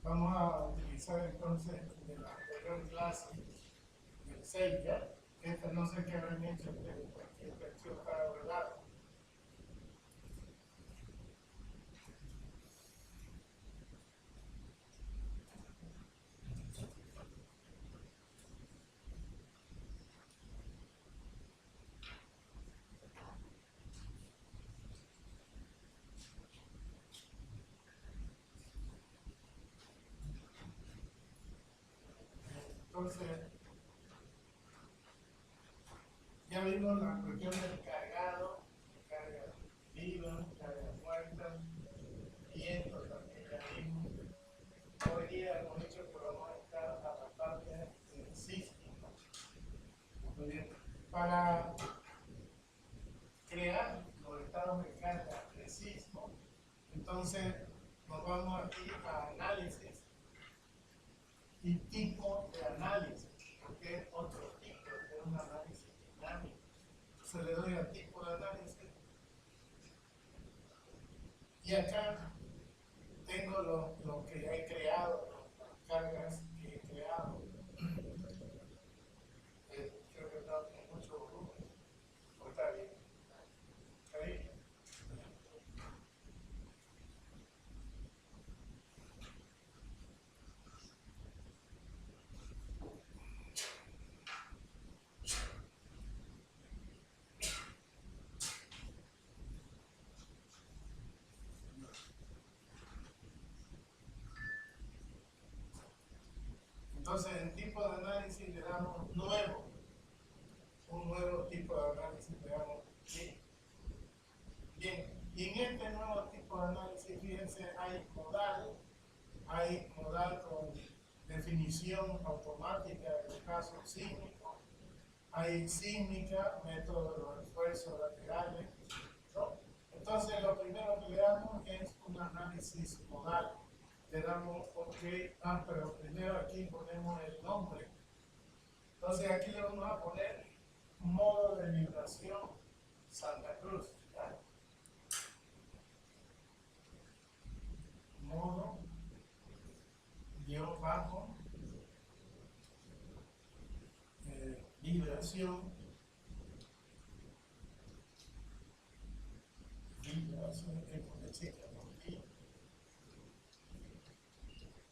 Vamos a utilizar entonces de la anterior clase del Seika. Esta no sé qué habrán hecho ustedes, porque el archivo está guardado. Entonces, ya vimos la cuestión del cargado, carga viva, carga muerta, y esto también ya vimos. Hoy día hemos dicho que vamos a estar a la parte sísmica. Muy bien. Para crear los estados de carga de sismo, entonces nos vamos aquí a análisis y tipo de análisis, porque es otro tipo, es un análisis dinámico. Se le doy a tipo de análisis y acá tengo lo que he creado, las cargas que he creado. Creo que está con mucho volumen, o está bien. ¿Está bien? Entonces, en tipo de análisis le damos nuevo, un nuevo tipo de análisis le damos bien. Bien, y en este nuevo tipo de análisis, fíjense, hay modal con definición automática en el caso sísmico, hay sísmica, método de los esfuerzos laterales, ¿no? Entonces, lo primero que le damos es un análisis modal. Le damos OK, pero primero aquí ponemos el nombre. Entonces, aquí le vamos a poner modo de vibración Santa Cruz. ¿Ya? Modo guión bajo vibración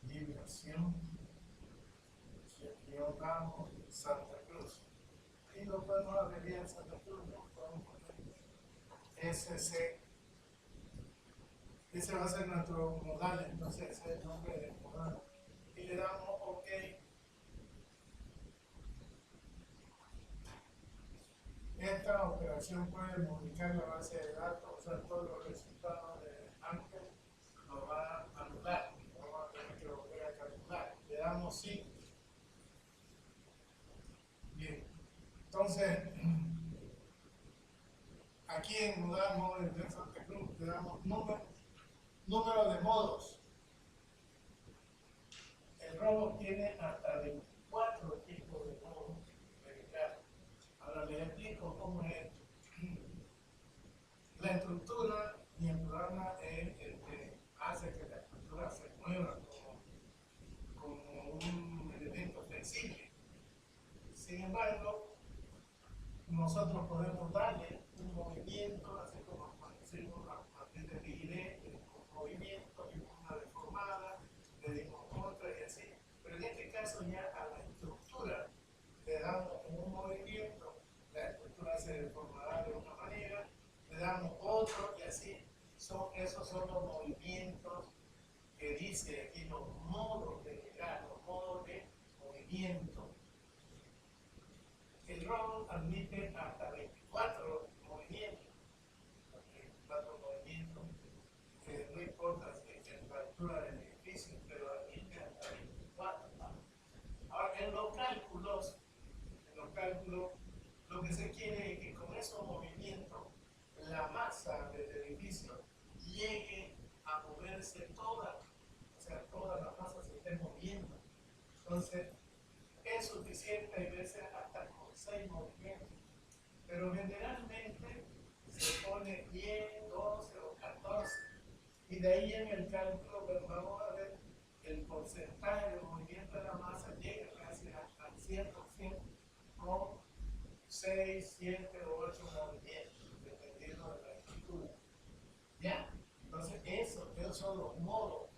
vibración guión bajo Santa Cruz, y lo podemos abreviar Santa Cruz, lo podemos poner SC. Ese va a ser nuestro modal, entonces ese es el nombre del modal. Y le damos OK. Esta operación puede modificar la base de datos, o sea, todos los resultados de antes nos va a anular, vamos a tener que volver a calcular. Le damos sí. Bien, entonces, aquí en modal modo de Santa Cruz le damos número de modos. El robot tiene hasta 24 tipos de modos de viajar. Ahora les explico cómo es esto. La estructura y el programa es el que hace que la estructura se mueva como un elemento flexible. Sin embargo, nosotros podemos darle un movimiento, así como decimos a partir de rigidez, un movimiento y una deformada, le dimos otra y así. Pero en este caso ya a la estructura le damos un movimiento, la estructura se deformará de una manera, le damos otro y así. Esos son los movimientos que dice aquí, los modos de llegar, los modos de movimiento. El robot admite hasta 24 movimientos. 24 movimientos, no importa si es la altura del edificio, pero admite hasta 24. Ahora, en los cálculos, lo que se quiere es que con esos movimientos la masa del edificio llegue a moverse toda, o sea, toda la masa se esté moviendo. Entonces, es suficiente a veces hasta con 6 movimientos, pero generalmente se pone 10, 12 o 14, y de ahí en el cálculo pues vamos a ver el porcentaje porcentaje de movimiento de la masa llega casi al 100% con 6, 7 o 8 movimientos, dependiendo de la estructura. ¿Ya? Entonces, esos son los modos.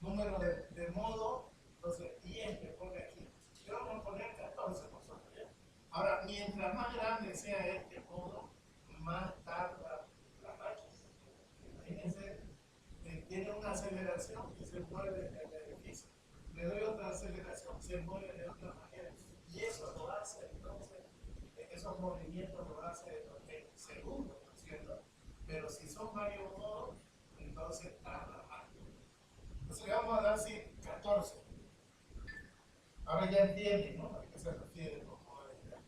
Número de modo, entonces, y el que pone aquí. Y vamos a poner 14 nosotros. ¿Ya? Ahora, mientras más grande sea este modo, más tarda la máquina. Imagínense, tiene una aceleración y se mueve en el edificio. Le doy otra aceleración, se mueve de otra manera. Y eso lo hace, entonces, esos movimientos lo hace en segundos, ¿no es cierto? Pero si son varios modos, entonces tarda más. Entonces le vamos a dar así 14. Ahora ya entienden, ¿no? ¿A qué se refiere con modalidad?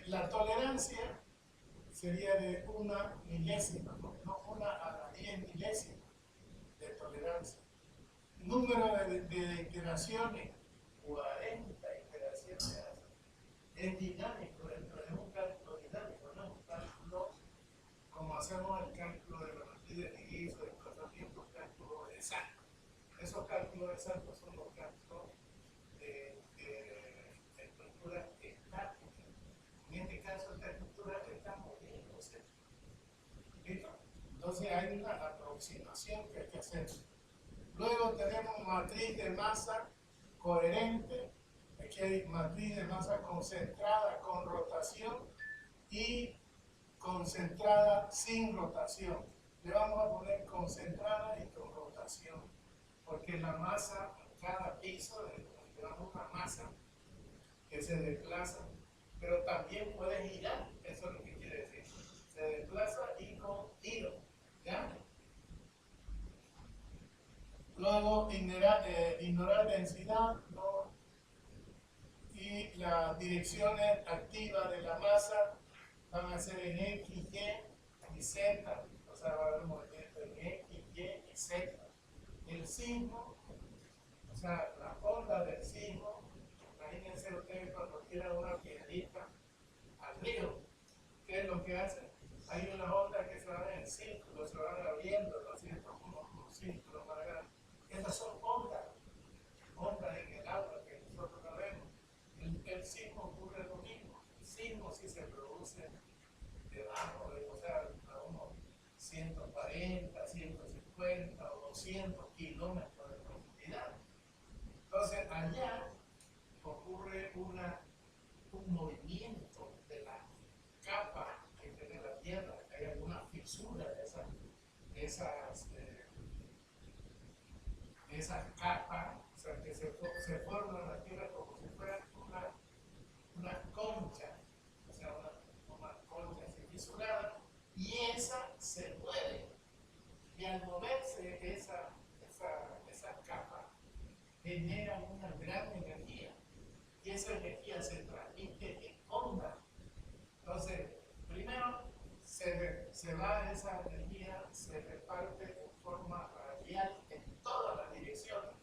La tolerancia sería de una milésima, no una a la 10 milésima de tolerancia. Número de iteraciones, 40 iteraciones. Es dinámico, es un cálculo dinámico, no es un cálculo como hacemos el cálculo de la matriz de Higgs, de desplazamiento, cálculo exacto. Esos cálculos exactos son los cálculos de estructuras estáticas. En este caso, esta estructura está moviéndose. ¿Listo? Entonces hay una aproximación que hay que hacer. Luego tenemos matriz de masa coherente. Aquí hay matriz de masa concentrada con rotación y concentrada sin rotación. Le vamos a poner concentrada y con rotación, porque la masa, cada piso, tenemos una masa que se desplaza, pero también puede girar. Eso es lo que quiere decir. Se desplaza y con giro. ¿Ya? Luego, ignorar densidad, ¿no? Y las direcciones activas de la masa van a ser en X, Y y Z. O sea, va a haber un movimiento en X, Y y Z. El sismo, o sea, la onda del sismo, imagínense ustedes cuando tiran una piedrita al río, ¿qué es lo que hace? Hay unas ondas que se van en círculo, se van abriendo, ¿no es cierto? Como círculos más grandes. Estas son ondas en el agua que nosotros no vemos. El sismo ocurre lo mismo. El sismo sí se produce debajo, o sea, a unos 140, 150 o 200 kilómetros de profundidad. Entonces, allá ocurre un movimiento de la capa que tiene la Tierra. Hay alguna fisura de esas capas, o sea, que se forma en la Tierra como si fuera una concha, o sea, una concha así fisurada, y esa se mueve. Y al moverse esa capa, genera una gran energía, y esa energía se transmite en onda. Entonces, primero se va esa energía, se reparte de forma radial en todas las direcciones.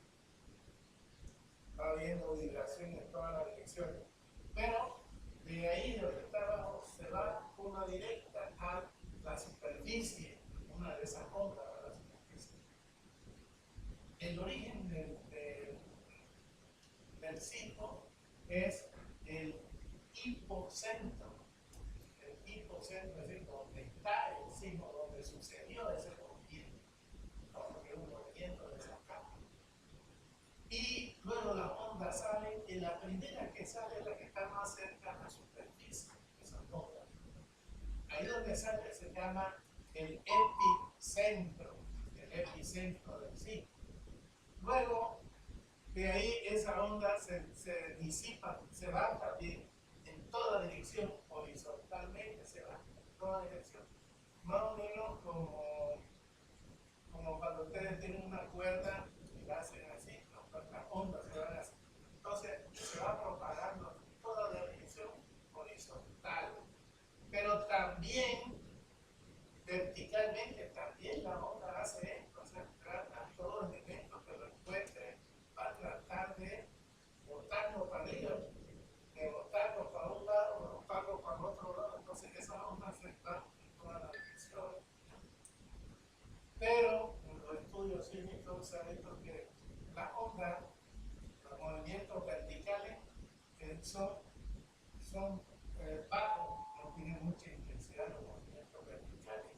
Va habiendo vibración en todas las direcciones. Pero de ahí, de donde está abajo, se va una directa a la superficie, una de esas ondas a la superficie. El origen del sismo es el hipocentro. El hipocentro es decir, donde está el sismo, donde sucedió ese movimiento, porque es un movimiento de esa capa. Y luego las ondas salen, y la primera que sale es la que está más cerca a la superficie, esas ondas. Ahí donde sale se llama el epicentro del sismo. Luego, de ahí esa onda se disipa, se va también en toda dirección, horizontalmente se va en toda dirección. Más o menos como cuando ustedes tienen una cuerda y la hacen así, las ondas se van así. Entonces se va propagando en toda la dirección horizontal. Pero también verticalmente, también la onda hace esto, o sea, trata todo el elemento que lo encuentre para tratar de botarlo para arriba, de botarlo para un lado, de botarlo para el otro lado. Entonces esa onda se está en todas las direcciones. Pero en los estudios sísmicos se ha visto que la onda son bajos, no tienen mucha intensidad los movimientos verticales.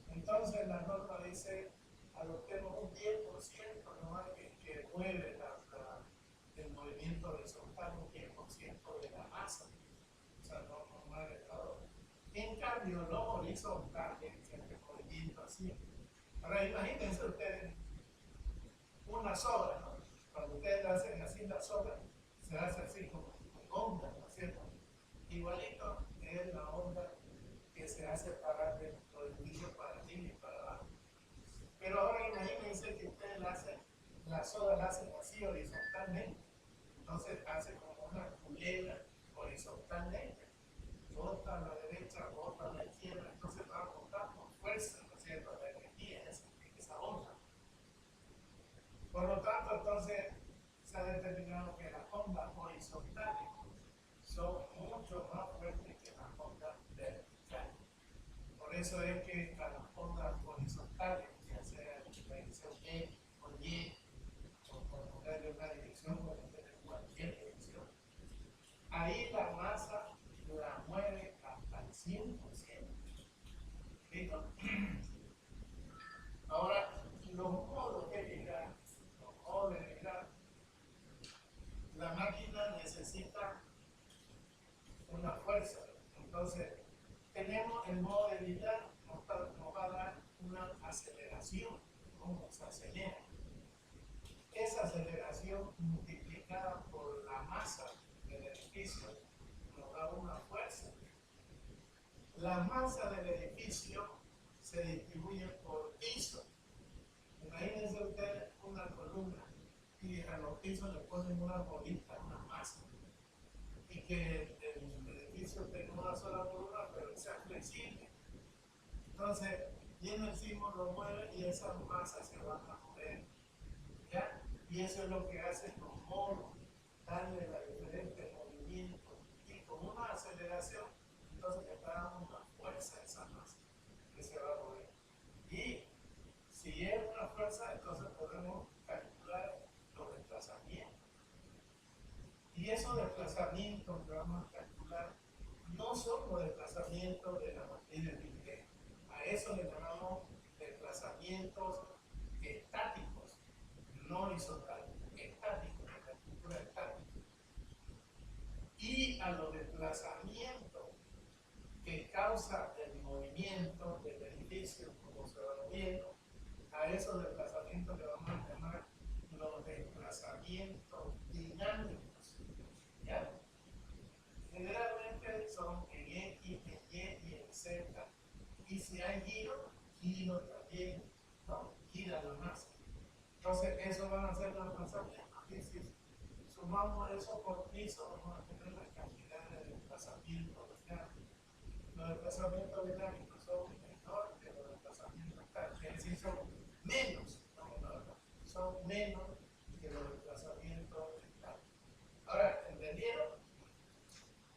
Entonces la norma dice, adoptemos un 10% nomás que mueve el movimiento horizontal, un 10% de la masa. O sea, no mueve todo. En cambio, los horizontales, el movimiento así. Ahora imagínense ustedes una soga, ¿no? Cuando ustedes hacen así la soga, se hace así como onda, ¿no es cierto? Igualito es la onda que se hace parar del piso para arriba y para abajo. Pero ahora imagínense que ustedes la soga la hacen así horizontalmente. Entonces hace como una culebra horizontalmente. Bota a la derecha, bota a la izquierda. Entonces va a botar con fuerza, ¿no es cierto? La energía esa onda. Por lo tanto, entonces se ha determinado que las ondas horizontales son mucho más fuertes que las ondas verticales. Por eso es que a las ondas horizontales, ya sea en dirección X o Y, o por ponerle una dirección, puede tener cualquier dirección, ahí la masa la mueve hasta el 100%. ¿Listo? Ahora, los modos de migrar, la máquina necesita una fuerza. Entonces, tenemos el modo de vibrar, nos va a dar una aceleración, cómo se acelera. Esa aceleración multiplicada por la masa del edificio nos da una fuerza. La masa del edificio se distribuye por piso. Imagínense ustedes una columna y a los pisos le ponen una bolita, una masa, y que el edificio tenga una sola columna pero sea flexible. Entonces viene el sismo, lo mueve y esas masas se van a mover, ¿ya? Y eso es lo que hacen los monos, darle a diferentes movimientos y con una aceleración, entonces le está dando una fuerza a esa masa que se va a mover. Y si es una fuerza, entonces podemos calcular los desplazamientos. Y esos desplazamientos que vamos a calcular no son los desplazamientos de la materia libre. A eso le llamamos desplazamientos estáticos, no horizontales, estáticos, de la estructura estática. Y a los desplazamientos que causa el movimiento del edificio, como se va moviendo, a esos desplazamientos le vamos a llamar los desplazamientos dinámicos. ¿Ya? Generalmente son en X, en Y y en Z. Y si hay giro también, ¿no? Gira la masa. Entonces, eso van a ser los desplazamientos. Y si sumamos eso por piso, vamos a tener la cantidad de desplazamientos dinámicos. Los desplazamientos dinámicos son menores que los desplazamientos estáticos, es decir, son menos, son menos que los desplazamientos estáticos. Ahora, ¿entendieron?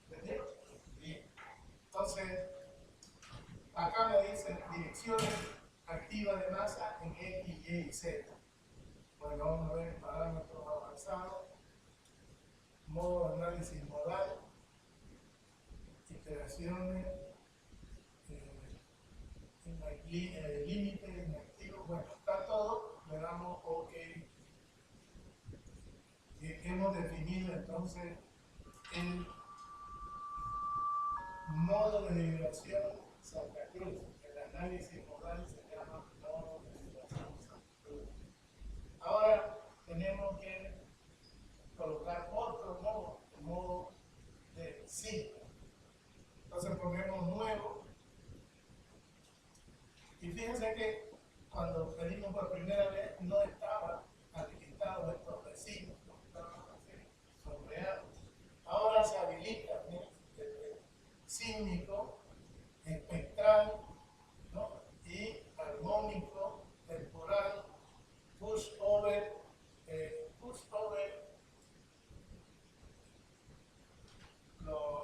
¿Entendieron? Bien. Entonces, acá me dicen direcciones activas de masa en X, Y y Z. Bueno, vamos a ver parámetros avanzados, modo de análisis modal, iteraciones, límite inactivo. Bueno, está todo, le damos OK. Y hemos definido entonces el modo de vibración Santa Cruz. El análisis modal se llama modo de vibración Santa Cruz. Ahora tenemos que colocar otro modo, el modo de signo. Entonces ponemos nuevo. Y fíjense que cuando pedimos por primera vez no estaba habilitado estos vecinos, no estaban así, sombreados. Ahora se habilita, ¿no? Sísmico, espectral, ¿no? Y armónico, temporal, push over,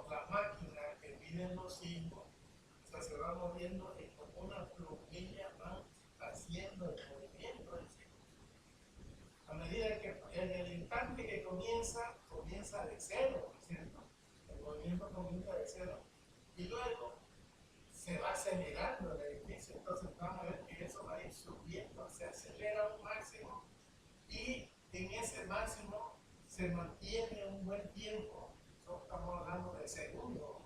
la máquina que miden los sismos, o sea, se va moviendo y como una plumilla va haciendo el movimiento del sismo. y en ese máximo se mantiene un buen tiempo. Estamos hablando de segundos,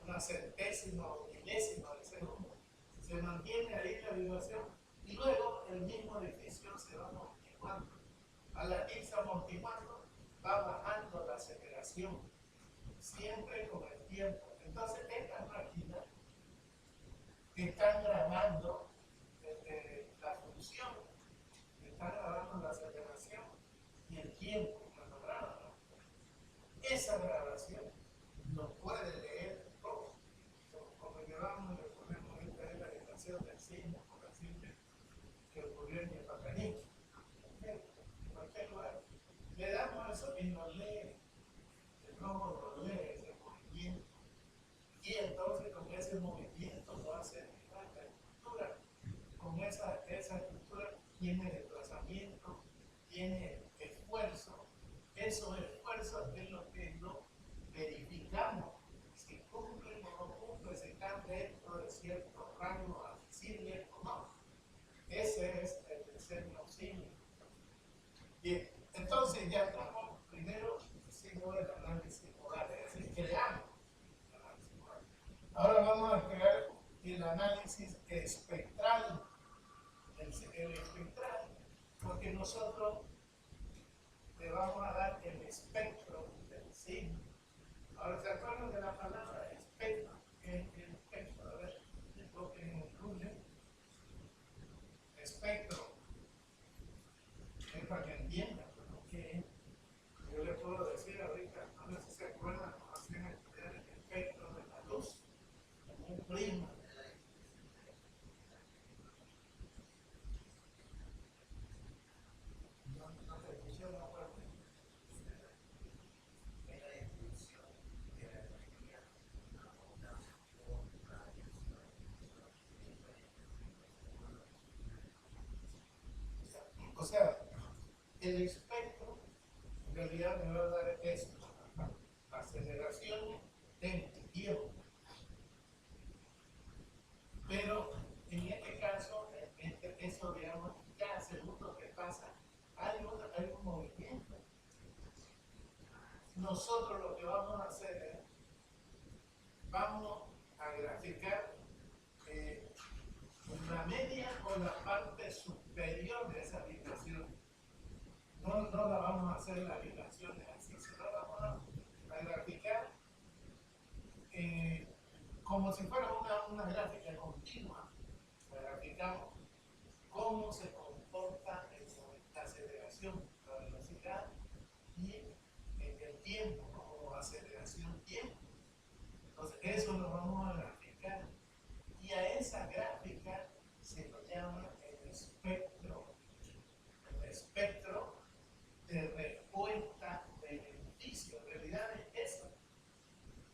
una centésima o milésima de segundo. Se mantiene ahí la vibración y luego el mismo edificio se va amortiguando. Al irse amortiguando, va bajando la aceleración, siempre con el tiempo. Entonces, estas máquinas están grabando la función, están grabando la aceleración y el tiempo cuando graban. Esa grabación no puede leer todo. Como llevamos, le ponemos esta es la generación del signo, por decirle, que ocurrió en el Pacaní. En cualquier lugar. Le damos eso y nos lee. El robo lo lee, ese movimiento. Y entonces con ese movimiento lo hace la estructura. Con esa estructura tiene desplazamiento, tiene esfuerzo. Esos esfuerzos es lo que no verificamos. Si cumple o no cumple, si está dentro de cierto rango accesible o no. Ese es el diseño cínico. Bien, entonces ya estamos, primero hicimos el análisis moral, es decir, creamos el análisis moral. Ahora vamos a crear el análisis espectral, el espectral, porque nosotros le vamos a dar el espectro del signo. Ahora, ¿se acuerdan de la palabra espectro? El espectro, a ver, lo que incluye espectro, es para que entiendan lo que es. Yo le puedo decir ahorita, no sé si se acuerdan, cuando hacían estudiar el espectro de la luz, como un prisma. No se escuchó la parte. O sea, el espectro en realidad me va a dar esto, aceleración en tiempo. Pero en este caso, eso digamos, cada segundo que pasa, hay un movimiento. Nosotros lo que vamos a hacer es, vamos a graficar la media o la parte superior de esa vibración. No la vamos a hacer las vibraciones así, sino vamos a graficar como si fuera una gráfica continua. Graficamos cómo se comporta la aceleración, la velocidad y el tiempo, como aceleración tiempo. Entonces, eso lo vamos a graficar. Y a esa gráfica se lo llama el espectro de respuesta del edificio. En realidad es eso.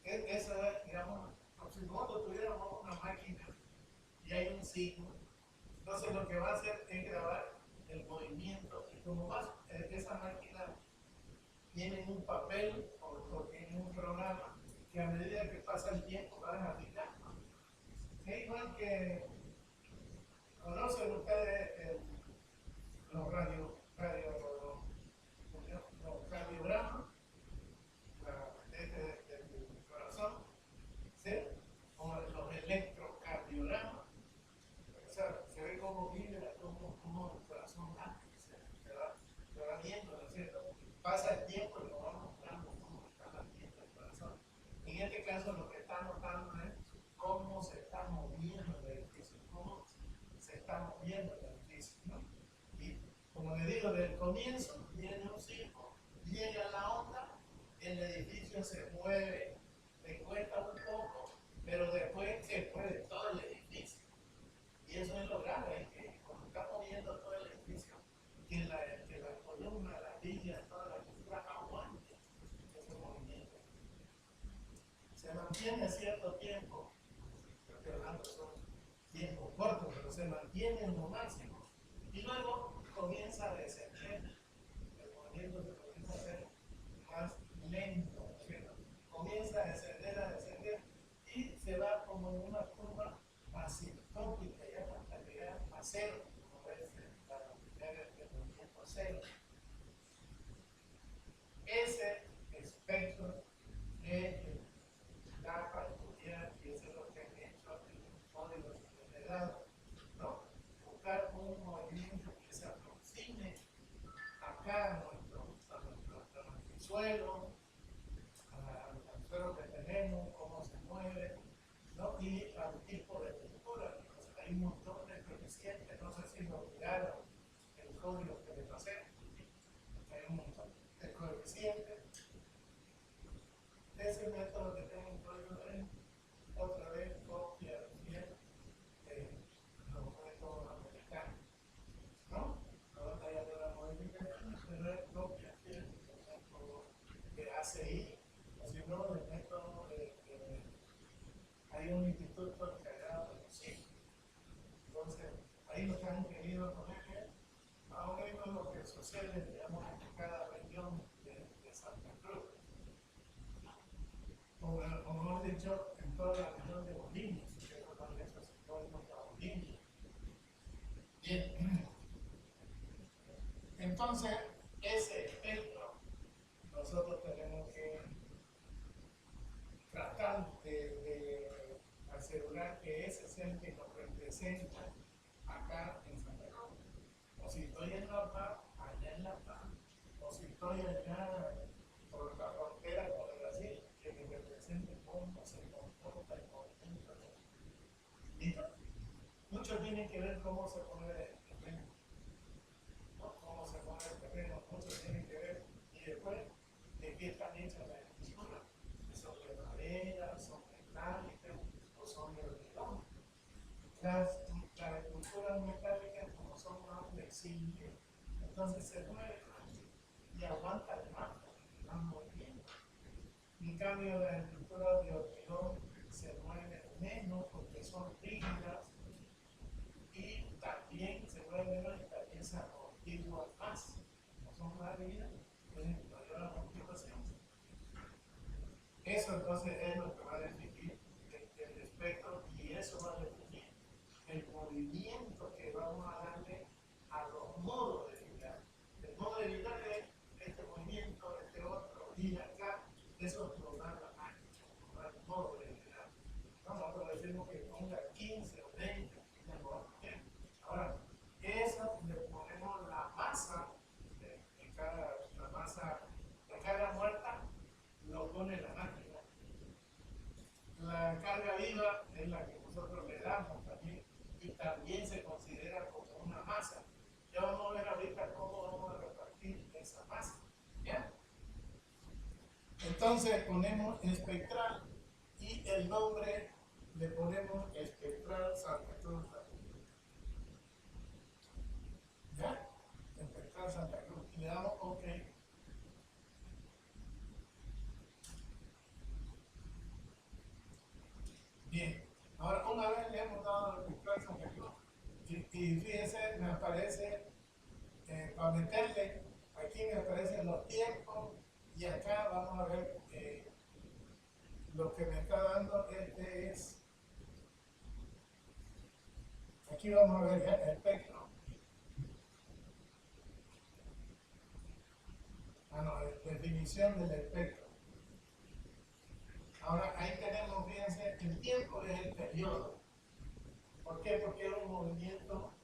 Eso es, digamos, como si nosotros tuviéramos una máquina y hay un signo. Entonces lo que va a hacer es grabar el movimiento. Y como esa máquina tiene un papel o tiene un programa que a medida que pasa el tiempo va graficando. Es igual que conocen ustedes los radiogramas del corazón, ¿sí? O los electrocardiogramas. O sea, se ve cómo vibra, cómo el corazón late, se va viendo, ¿no es cierto? Pasa el tiempo y nos va mostrando cómo está latiendo el corazón. En este caso, lo que está notando es cómo se está moviendo el edificio, cómo se está moviendo el edificio, ¿no? Y como les digo, desde el comienzo viene un circo, llega la onda, el edificio se mueve, le cuesta un poco, pero después se mueve todo el edificio. Y eso es lo grave, es que cuando está moviendo todo el edificio, que la columna, las villas, toda la estructura aguante ese movimiento. Se mantiene cierto tiempo, estoy hablando son tiempos cortos, pero se mantiene en lo máximo. Y luego comienza a descender, el movimiento se comienza a hacer más lento, ¿cierto? Comienza a descender y se va como en una curva asintótica ya hasta llegar a cero, como es la lado, ¿no? Buscar un movimiento que se aproxime acá a nuestro suelo, al suelo que tenemos, cómo se mueve, ¿no? Y al tipo de textura. Entonces, hay un montón de coeficientes, no sé si lo miraron el código que les pasé, hay un montón de coeficientes. Ese método que tengo incluido en otra vez copia bien los métodos americanos, ¿no? La batalla de la modificación, pero es copia bien el método de ACI, o si no, el método hay un instituto encargado de los CIC. Entonces, ahí lo que han querido poner más o menos lo que sucede, digamos, en cada región de Santa Cruz. O mejor dicho, en toda la región de Bolivia, que es donde se situó nuestra Bolivia. Bien. Entonces, ese espectro, nosotros tenemos que tratar de asegurar que ese centro nos representa acá en Santa Cruz. O si estoy en La Paz, allá en La Paz. O si estoy allá por la frontera con Brasil, que me represente cómo se comporta el movimiento. ¿Listo? Mucho tiene que ver cómo se mueve el terreno. ¿No? Cómo se mueve el terreno, mucho tiene que ver. Y después, de qué están hechas las estructuras. ¿Son de madera, son metálicas o son de hormigón? Las estructuras metálicas, como son más flexibles, entonces se mueven y aguantan más, van moviendo. En cambio, las estructuras de hormigón se mueven menos porque son rígidas y también se mueven menos y también se amortiguan más. Como son más rígidas, tienen mayor amortiguación. Eso entonces es lo que va a definir el espectro y eso va a definir el movimiento que vamos a darle a los modos de vibrar. El modo de vibrar es este movimiento, este otro, y acá, eso lo da la máquina, el modo de vibrar. Nosotros decimos que ponga 15 o 20, ahora, eso le ponemos la masa de cada muerta, lo pone la máquina. La carga viva es la que nosotros le damos también y también se considera como una masa. Ya vamos a ver ahorita cómo vamos a repartir esa masa. ¿Ya? Entonces ponemos espectral y el nombre le ponemos espectral Santa Cruz. ¿Ya? Espectral Santa Cruz. Y le damos OK. Bien, ahora una vez le hemos dado el espectral Santa Cruz y fíjense, me aparece para meterle, aquí me aparecen los tiempos y acá vamos a ver lo que me está dando es, aquí vamos a ver ya el espectro. Definición del espectro. Ahora ahí tenemos, fíjense, el tiempo es el periodo. ¿Por qué? Porque es un movimiento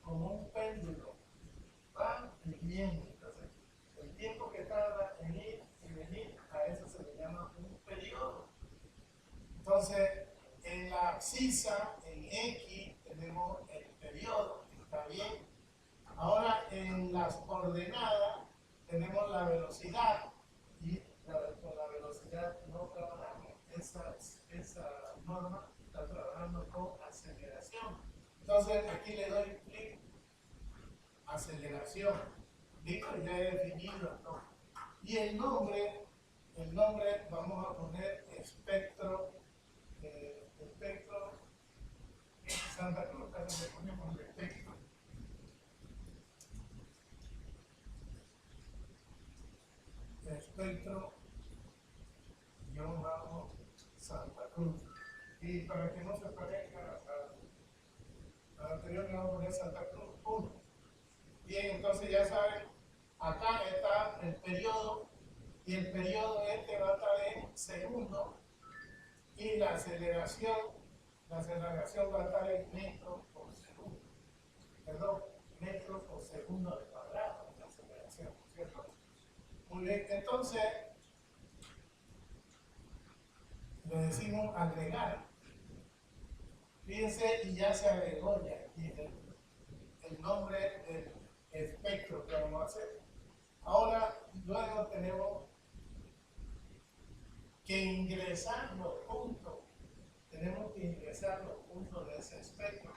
como un péndulo. Va y viene. Entonces, el tiempo que tarda en ir y venir, a eso se le llama un periodo. Entonces, en la abscisa, en X, tenemos el periodo. ¿Está bien? Ahora, en las ordenadas, tenemos la velocidad. Y con la velocidad no trabajamos. Esa norma está trabajando con aceleración. Entonces, aquí le doy clic, aceleración. Listo, ya he definido, ¿no? Y el nombre vamos a poner espectro Santa Cruz, casi le ponemos espectro. Espectro Santa Cruz. Y para que no se parezca al anterior, le vamos a poner Santa Cruz 1. Bien, entonces ya saben, acá está el periodo y el periodo este va a estar en segundos y la aceleración va a estar en metros por segundo, perdón, metros por segundo al cuadrado, la aceleración, ¿cierto? Muy bien, entonces le decimos agregar. Fíjense, y ya se agregó ya aquí el nombre del espectro que vamos a hacer. Ahora, luego tenemos que ingresar los puntos. Tenemos que ingresar los puntos de ese espectro.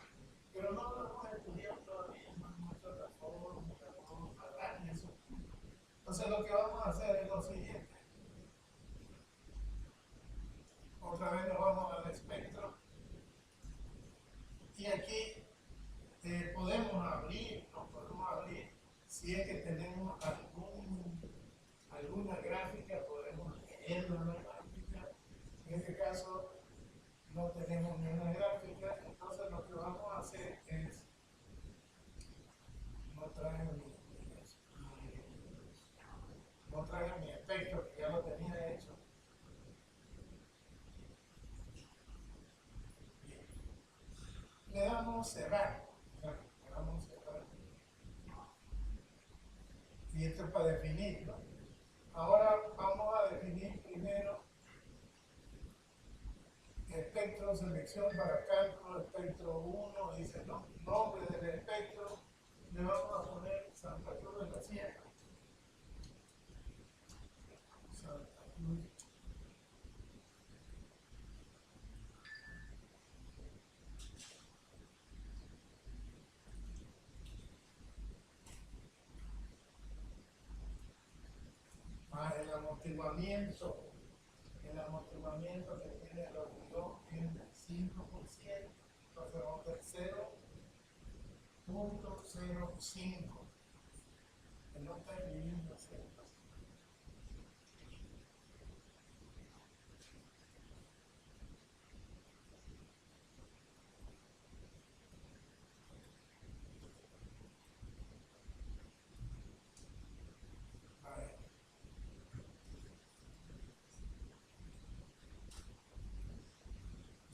Pero no lo hemos estudiado todavía, no hemos hecho la fórmula, no vamos a hablar de eso. Entonces, lo que vamos a hacer es lo siguiente. Otra vez nos vamos al espectro. Y aquí podemos abrir, si es que tenemos alguna gráfica, podemos leer la gráfica. En este caso no tenemos ni una gráfica, entonces lo que vamos a hacer es, no traje mi espectro, que ya lo tenía hecho. Bien. Le damos cerrar. Le damos cerrar. Y esto es para definirlo. Ahora vamos a definir primero espectro, selección para cálculo, espectro 1, dice no, nombre del espectro, le vamos a poner Santa Cruz de la Sierra. Santa Cruz. El amortiguamiento que tiene el hormigón es del 5%, entonces vamos a hacer 0.05, que no está dividiendo así.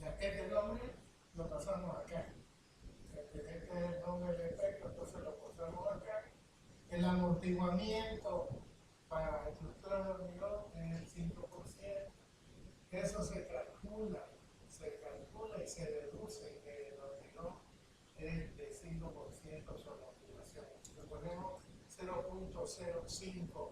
Ya que este nombre lo pasamos acá. Este es el nombre del efecto, entonces lo pasamos acá. El amortiguamiento para estructuras de hormigón es el 5%. Eso se calcula y se deduce que el hormigón es de 5% su amortiguación. Le ponemos 0.05.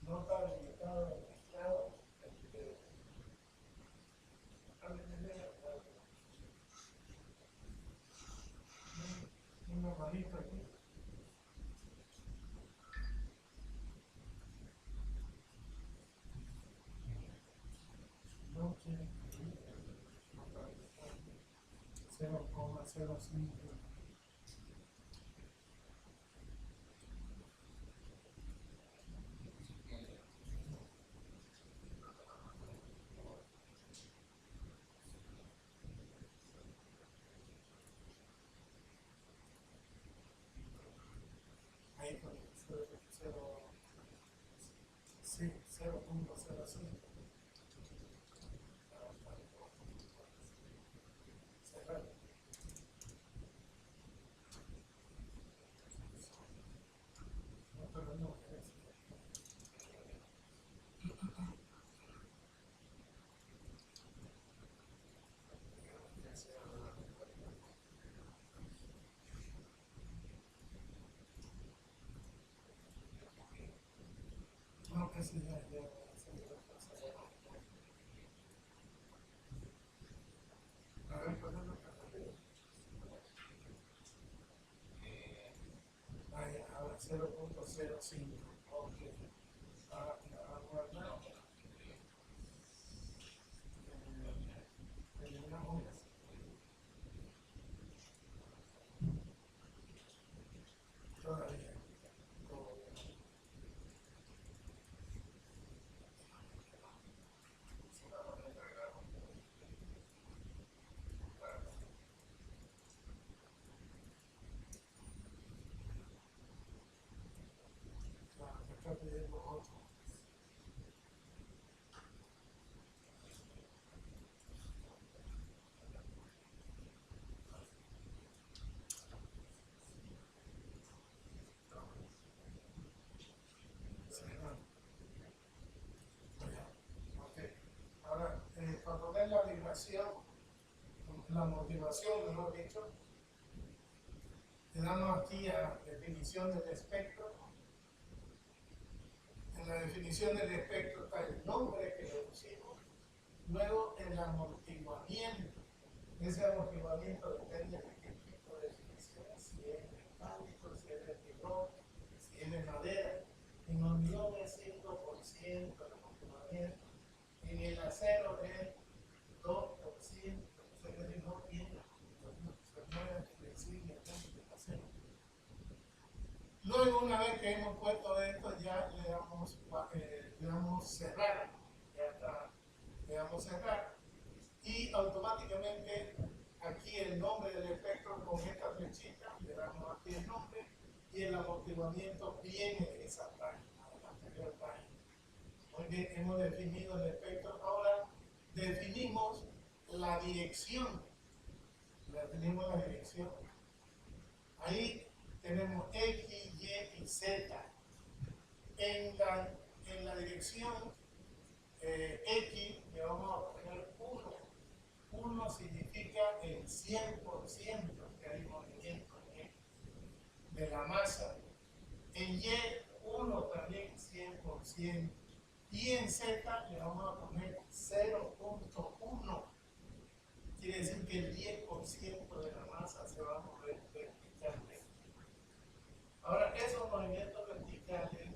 No está limitado el mezclado. Un normalito aquí. No quiere 0.05. Ahí con 0.05. Cerrar. No, pero no, no, que sí, ya. A ver, ponemos acá. Ahora 0.05. Ok. Ahora guardar. acción, la motivación, mejor dicho. Le damos aquí a definición del espectro. En la definición del espectro está el nombre que le pusimos. Luego el amortiguamiento. Ese amortiguamiento depende de qué tipo de definición, si es metálico, si es de fibro, si es de madera. En hormigón es 5% el amortiguamiento. En el acero es 2%. Entonces no tiene, se mueve flexiblemente el acero. Luego, una vez que hemos puesto esto, ya le damos cerrar. Ya está, le damos cerrar. Y automáticamente aquí el nombre del espectro con esta flechita, le damos aquí el nombre y el amortiguamiento viene de esa página, de la anterior página. Muy bien, hemos definido el espectro. Ahora definimos la dirección. Definimos la dirección. Ahí tenemos X, Y y Z. En la dirección X le vamos a poner 1. 1 significa el 100% que hay movimiento de la masa. En Y, 1 también 100%. Y en Z le vamos a poner 0.1. Quiere decir que el 10% de la masa se va a mover verticalmente. Ahora, esos movimientos verticales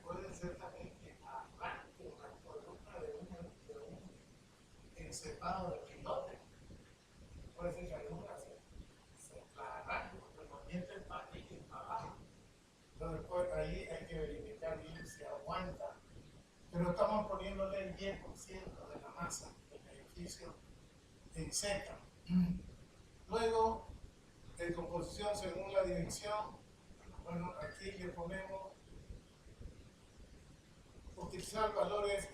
pueden ser también que arranquen la columna de un encefado de pilote. Puede ser que alguna se la arranque, porque el movimiento es para arriba y para abajo. Entonces, pues, ahí hay que verificar bien si aguanta. Pero estamos poniéndole el 10% de la masa del edificio en Z. Luego, de composición según la dirección, bueno, aquí le ponemos utilizar valores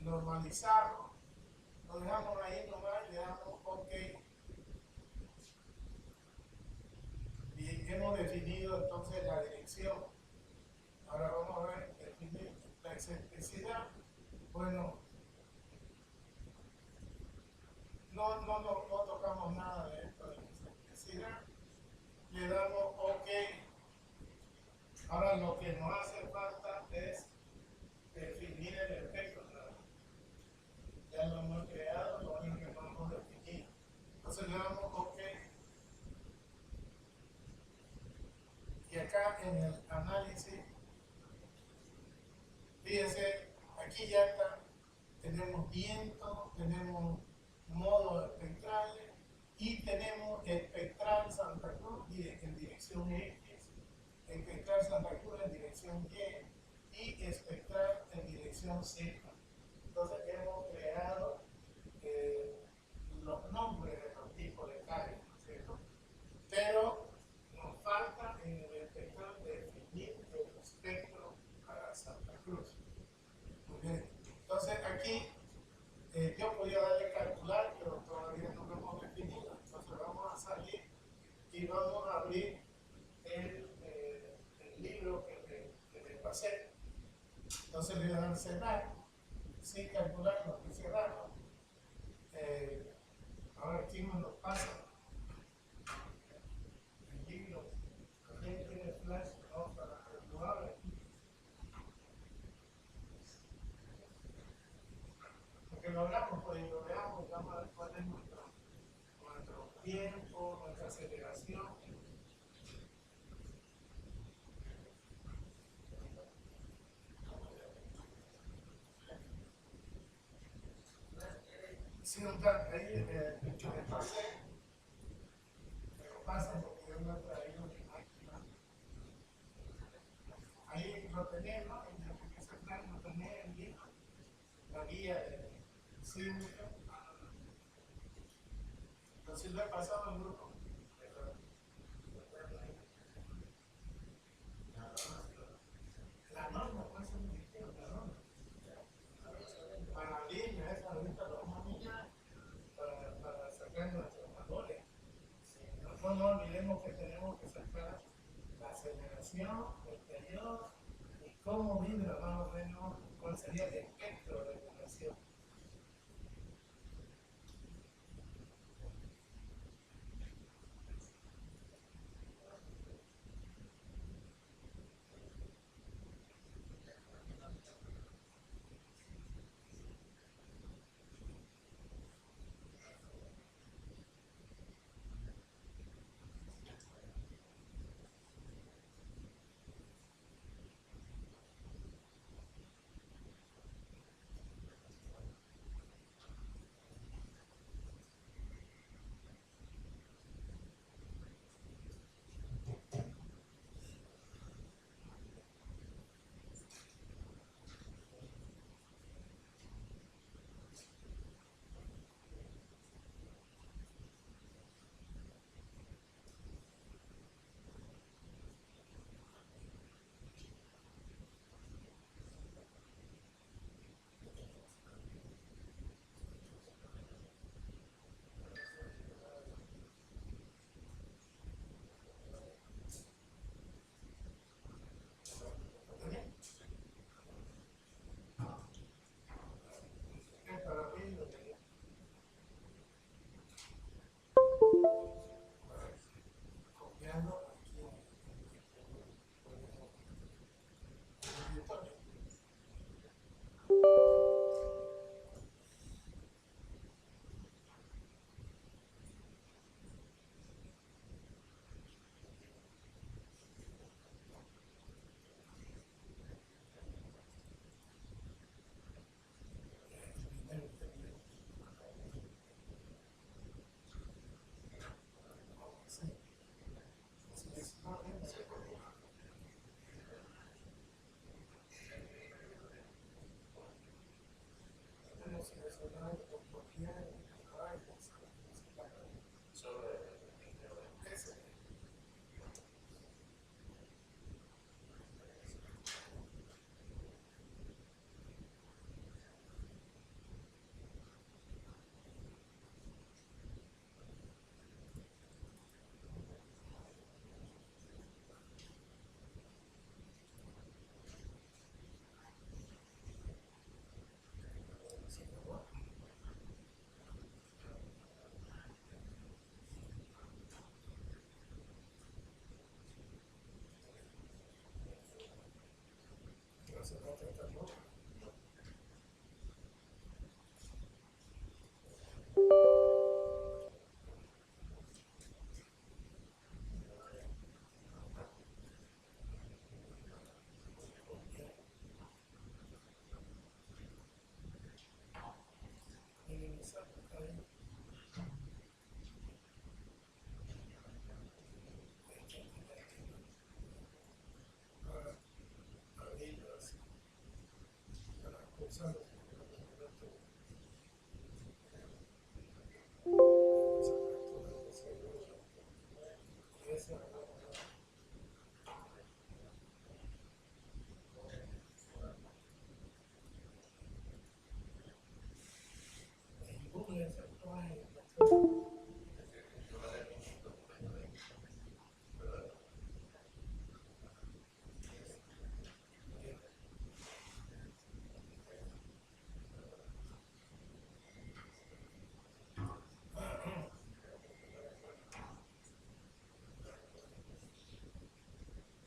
normalizados, lo dejamos ahí nomás, le damos OK. Y hemos definido entonces la dirección. Ahora vamos a ver, definir la excentricidad. Bueno, no tocamos nada de esto de la excentricidad. Le damos OK. Ahora lo que nos hace falta es definir el efecto. Ya lo hemos creado, lo único que vamos a definir. Entonces le damos OK. Y acá en el análisis, fíjense, aquí ya está, tenemos viento, tenemos modos espectrales y tenemos espectral Santa Cruz en dirección X, espectral Santa Cruz en dirección Y y espectral en dirección Z. Entonces hemos creado los nombres de los tipos de carga, ¿cierto? Pero nos falta en el espectral definir el espectro para Santa Cruz. Muy bien. Entonces aquí yo podía darle calcular, pero todavía no lo hemos definido. Entonces vamos a salir y vamos a abrir el libro que le pasé. Entonces le voy a dar cerrar, sin calcularlo, aquí cerrarlo. Ahora aquí me lo pasa. El libro, ¿quién tiene flash? No, para que lo abra. Porque lo hablamos, pues lo veamos, vamos a ver cuál es nuestro tiempo, nuestra aceleración. Si no está ahí, me pasé, me lo pasan porque yo no he traído mi máquina. Ahí lo tenemos, en ese plan lo tenemos en libro, la guía de sísmica. Entonces lo he pasado al grupo. La norma, pues es muy distinta, la norma. Para abrirla, esa ahorita lo vamos a mirar para sacar nuestros valores. No olvidemos que tenemos que sacar la aceleración, el periodo y cómo vibra más o menos, cuál sería el espectro de vibración.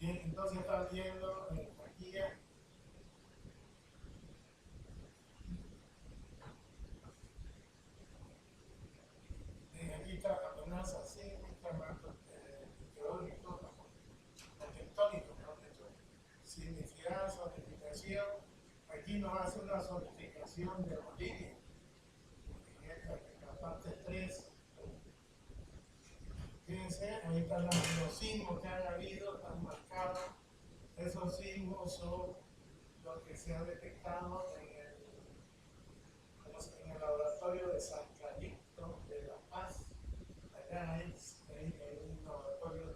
Bien, entonces está viendo aquí aquí está la amenaza sísmica, marco teórico, arquitectónico, significado, solidificación. Aquí nos hace una solidificación de los líneas. En la parte 3, fíjense, ahí están los sismos que han habido, están marcados. Esos sismos son los que se han detectado en el laboratorio de San Calixto de La Paz. Allá hay un laboratorio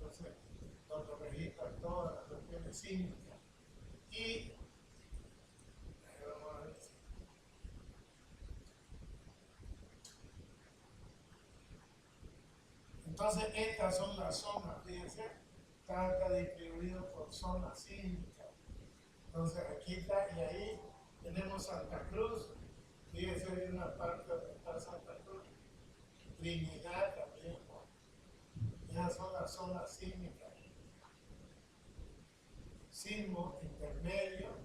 donde registran todas las cuestiones sísmicas. Y vamos a ver. Entonces, estas son las zonas, fíjense, está acá distribuido por zonas sísmicas. Entonces, aquí está, y ahí tenemos Santa Cruz, fíjense, hay una parte donde está Santa Cruz, Trinidad también, esas son las zonas sísmicas. Sismo intermedio,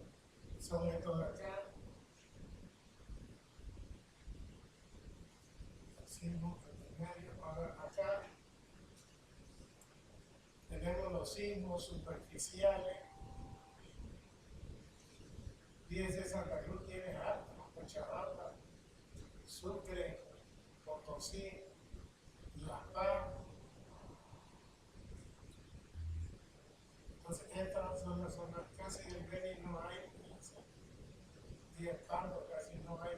son estos de acá. Sismo intermedio, ahora acá tenemos los sismos superficiales. Fíjense, Santa Cruz tiene alta, Cochabamba, Sucre, Potosí, La Paz. Entonces, estas son las zonas, casi en Beni no hay, y en Pando casi no hay.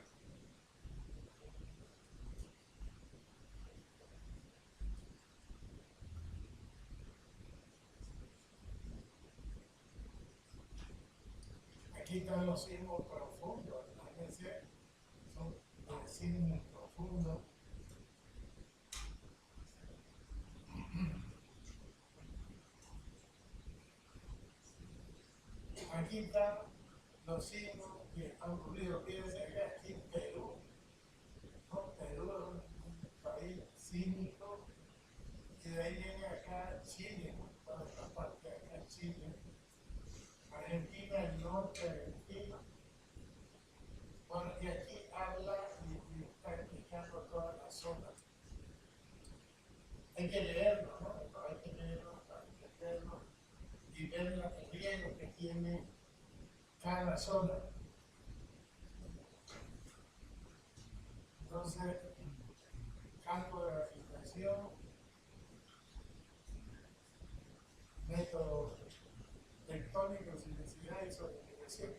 Aquí están los sismos profundos, fíjense, son sismos profundos. Aquí están los sismos que han ocurrido, fíjense aquí en Perú. ¿No? Perú es un país sísmico, y de ahí viene acá Chile, ¿no? Toda esta parte de acá Chile. Argentina, el norte de Argentina. Bueno, y aquí habla y está explicando toda la zona. Hay que leerlo, ¿no? Hay que leerlo para entenderlo y ver el riesgo que tiene cada zona. Entonces, campo de aplicación, métodos tectónicos, intensidad y solidificación.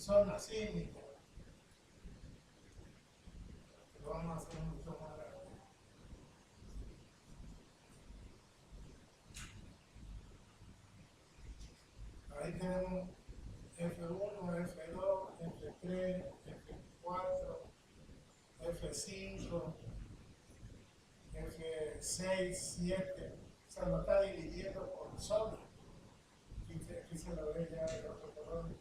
zona sísmica. Lo vamos a hacer mucho más grande. Ahí tenemos F1, F2, F3, F4, F5, F6, 7. O sea, lo está dividiendo por zona. Aquí se lo ve ya el otro color.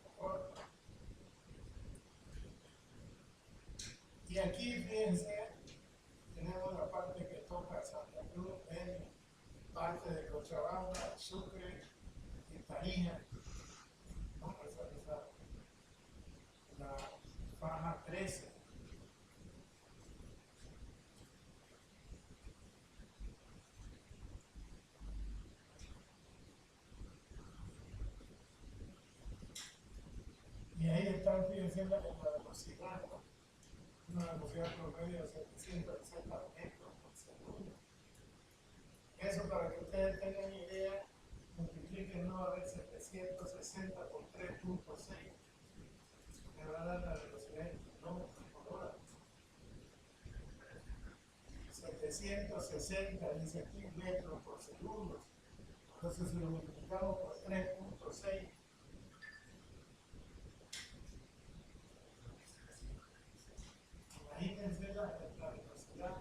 Y aquí, fíjense, tenemos la parte que toca Santa Cruz, en parte de Cochabamba, Sucre y Tarija. Vamos a visualizar la faja 13. Y ahí están, fíjense, la velocidad, ¿no? Una velocidad promedio de 760 metros por segundo. Eso, para que ustedes tengan idea, multipliquen no a ver 760 por 3.6. Me va a dar la velocidad en kilómetros por hora. 760, dice aquí, metros por segundo. Entonces, si lo multiplicamos por 3.6, imagínense la velocidad,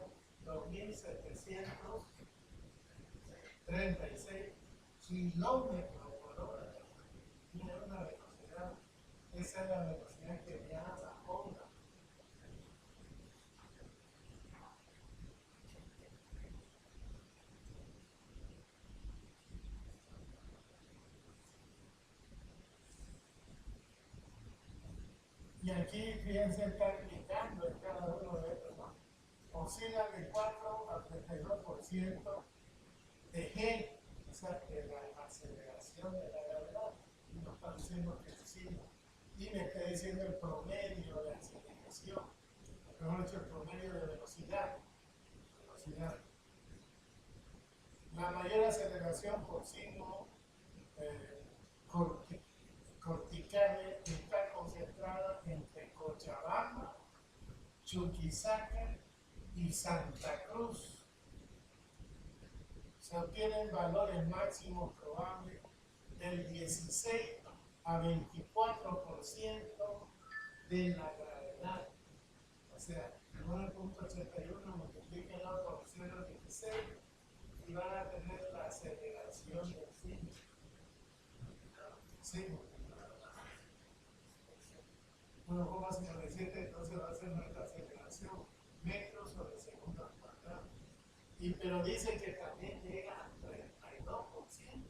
2736 kilómetros por hora. Tiene una velocidad, esa es la velocidad que viaja la onda. Y aquí, fíjense, está aplicando en cada uno de estos, ¿no? Oscila de 4 a 32% de G, o sea, de la aceleración de la gravedad. Y nos está diciendo que sí. Y me está diciendo el promedio de aceleración, mejor dicho, el promedio de velocidad. La mayor aceleración por signo cortical está concentrada entre Cochabamba, Chuquisaca y Santa Cruz. Se obtienen valores máximos probables del 16 a 24% de la gravedad. O sea, 9.81 multiplíquenlo por 0.16 y van a tener la aceleración del signo. Sí. 1,57, entonces va a ser nuestra aceleración, metros sobre segundo al cuadrado. Pero dice que también llega al 32%.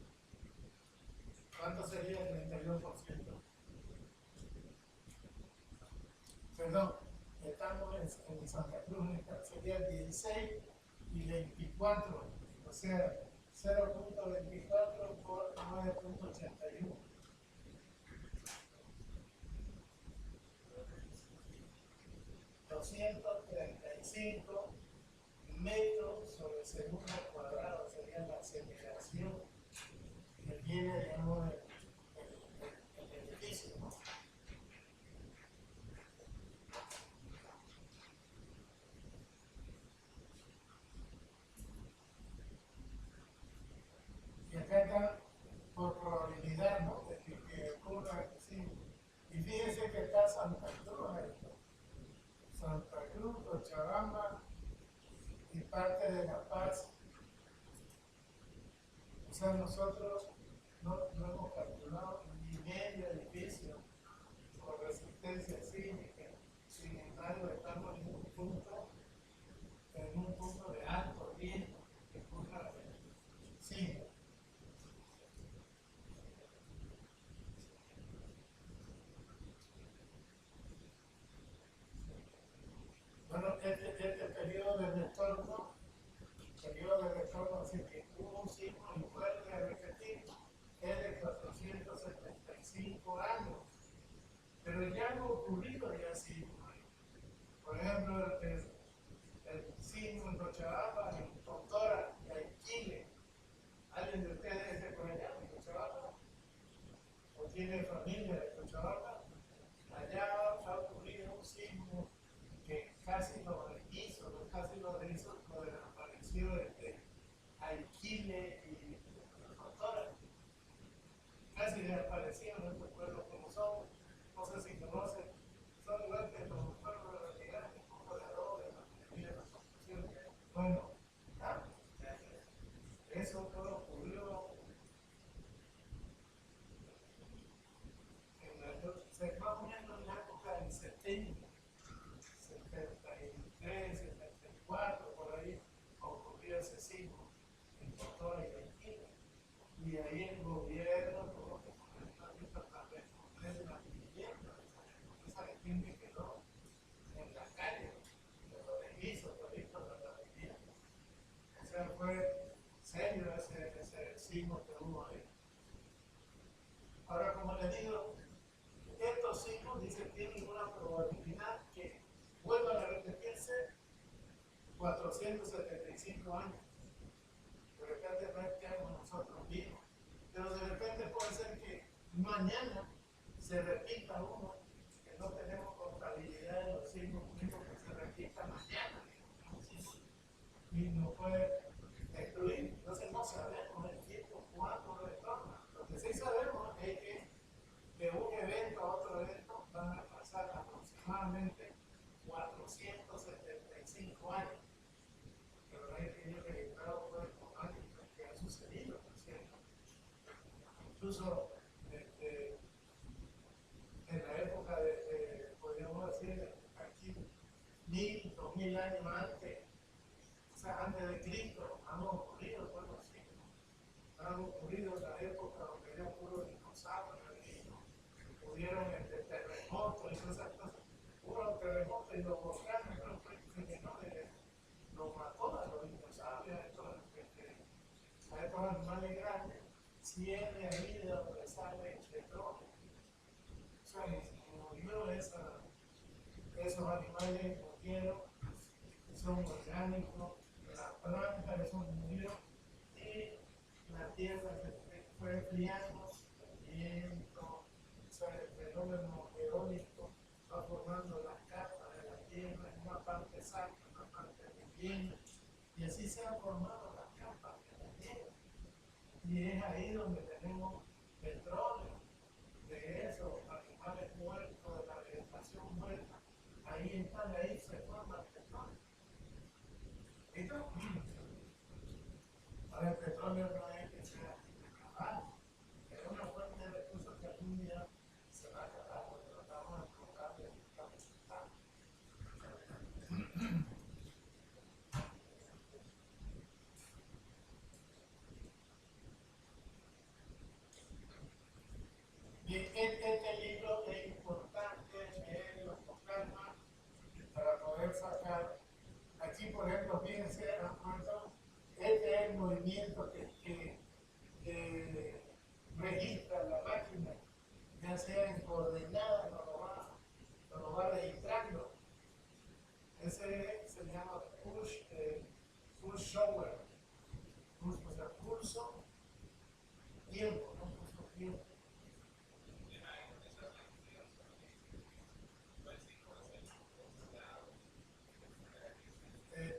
¿Cuánto sería el 32%? Perdón, estamos en Santa Cruz, sería el 16 y 24, o sea, 0.24 por 9.81. $235 metros sobre segundo al cuadrado sería la aceleración que tiene, digamos, el edificio, ¿no? Y acá está por probabilidad, ¿no? De que ocurra así. Y fíjense que está Santa Cruz ahí. Santa Cruz, Cochabamba y parte de La Paz. O sea, nosotros no hemos calculado ni medio edificio con resistencia sísmica. Sin embargo, estamos en un punto de alto riesgo que ocurra sísmica. Bueno, este periodo de retorno, así que hubo un sismo y vuelve a repetir, es de 475 años. Pero ya han ocurrido ya sismos. Por ejemplo, el sismo en Cochabamba, en Totora, en Chile. ¿Alguien de ustedes es de por allá, en Cochabamba? ¿O tiene familia de Cochabamba? Allá 475 años. De repente no es que nosotros vivos, pero de repente puede ser que mañana se repita uno, que no tenemos contabilidad de los signos mismos, que se repita mañana, y nos puede destruir. Entonces no sabemos el tiempo cuándo retorna. Lo que sí sabemos es que de un evento a otro evento van a pasar aproximadamente 475 años. Pero no hay que ir registrado por estos años que han sucedido, ¿no es cierto? Incluso en la época podríamos decir, aquí, 1000, 2000 años antes, o sea, antes de Cristo, han ocurrido cosas así. Han ocurrido en la época donde había puros dinosaurios, hubieron terremotos y todas esas cosas. Hubo los terremotos y los volcanes, pero los mató a los dinosaurios, a estos animales grandes, siempre ahí de donde sale el petróleo. O sea, murió esos animales murieron, son orgánicos, las plantas, eso murió, y la tierra se fue enfriando, el viento, o sea, el fenómeno eólico va formando las capas de la tierra, en una parte sal, en una parte rellena, y así se han formado las capas de la tierra. Y es ahí donde tenemos petróleo, de esos animales muertos, de la vegetación muerta, ahí se forma el petróleo. Entonces, ahora el petróleo no es que sea acabado, es una fuente de recursos que algún día se va a acabar, porque lo estamos explotando y estamos explotando. Bien, este libro es importante leerlo con calma para poder sacar. Aquí, por ejemplo, fíjense, este es el movimiento que registra la máquina, ya sea en coordenadas, lo va registrando. Ese se llama pulse shower, o sea, pulso, tiempo, no pulso, tiempo.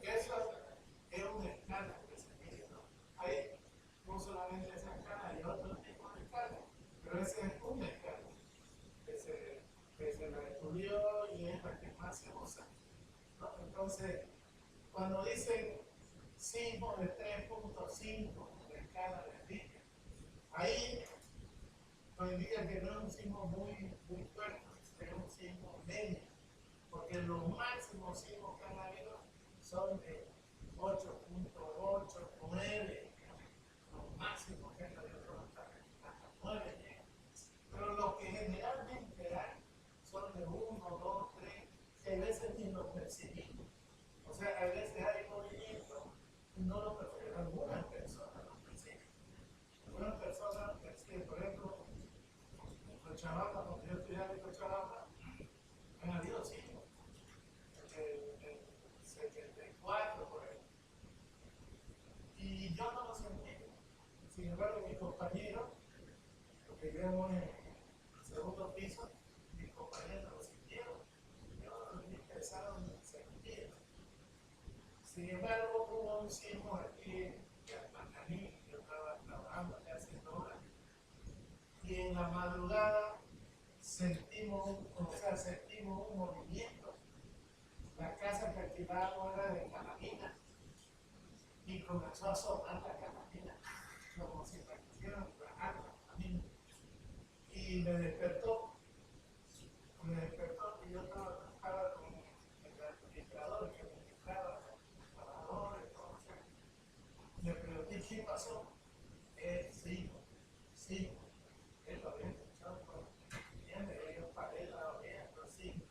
Eso es una escala que se mide, ¿no? Hay no solamente esa escala, hay otro tipo de escala, pero esa es una escala que se la estudió y es la que más se usa, ¿no? Entonces, cuando dicen sismo de 3.5 en la escala de Richter, ahí nos indica que no es un sismo muy fuerte, es un sismo medio, porque los máximos sismos que han habido son de 8.8, 9, los máximos que han habido son hasta 9. Pero los que generalmente hay son de 1, 2, 3, que a veces ni los percibimos. O sea, a veces hay movimiento y no lo perciben. Algunas personas lo perciben. Algunas personas perciben, por ejemplo, en Cochabamba, cuando yo estudiaba en Cochabamba, han habido sismos. El 74, por ejemplo. Y yo no lo sentí. Sin embargo, mis compañeros, porque vivíamos en el segundo piso, mis compañeros lo sintieron. Yo me interesaron en sentir. Sin embargo, hubo un sismo aquí en Macaní, yo estaba trabajando hace 2 horas, y en la madrugada sentimos un movimiento. La casa que alquilábamos era de calamina, y comenzó a sonar la calamina, como si me quisieran bajar la calamina. Y me despertó, y yo trabajaba con el administrador que administraba los trabajadores, todo eso. Le pregunté qué pasó. Sí, él lo había escuchado por yo paré la oreja, sí.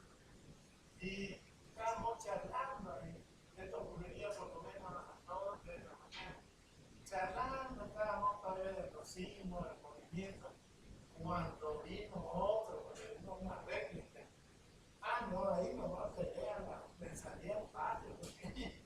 Y estábamos charlando, esto ocurriría por lo menos a las 2 de la mañana. Charlando, estábamos todavía de los sismos, del movimiento, cuando vino otro, porque vino una réplica. No, ahí nos va a pelear, me salía un patio, porque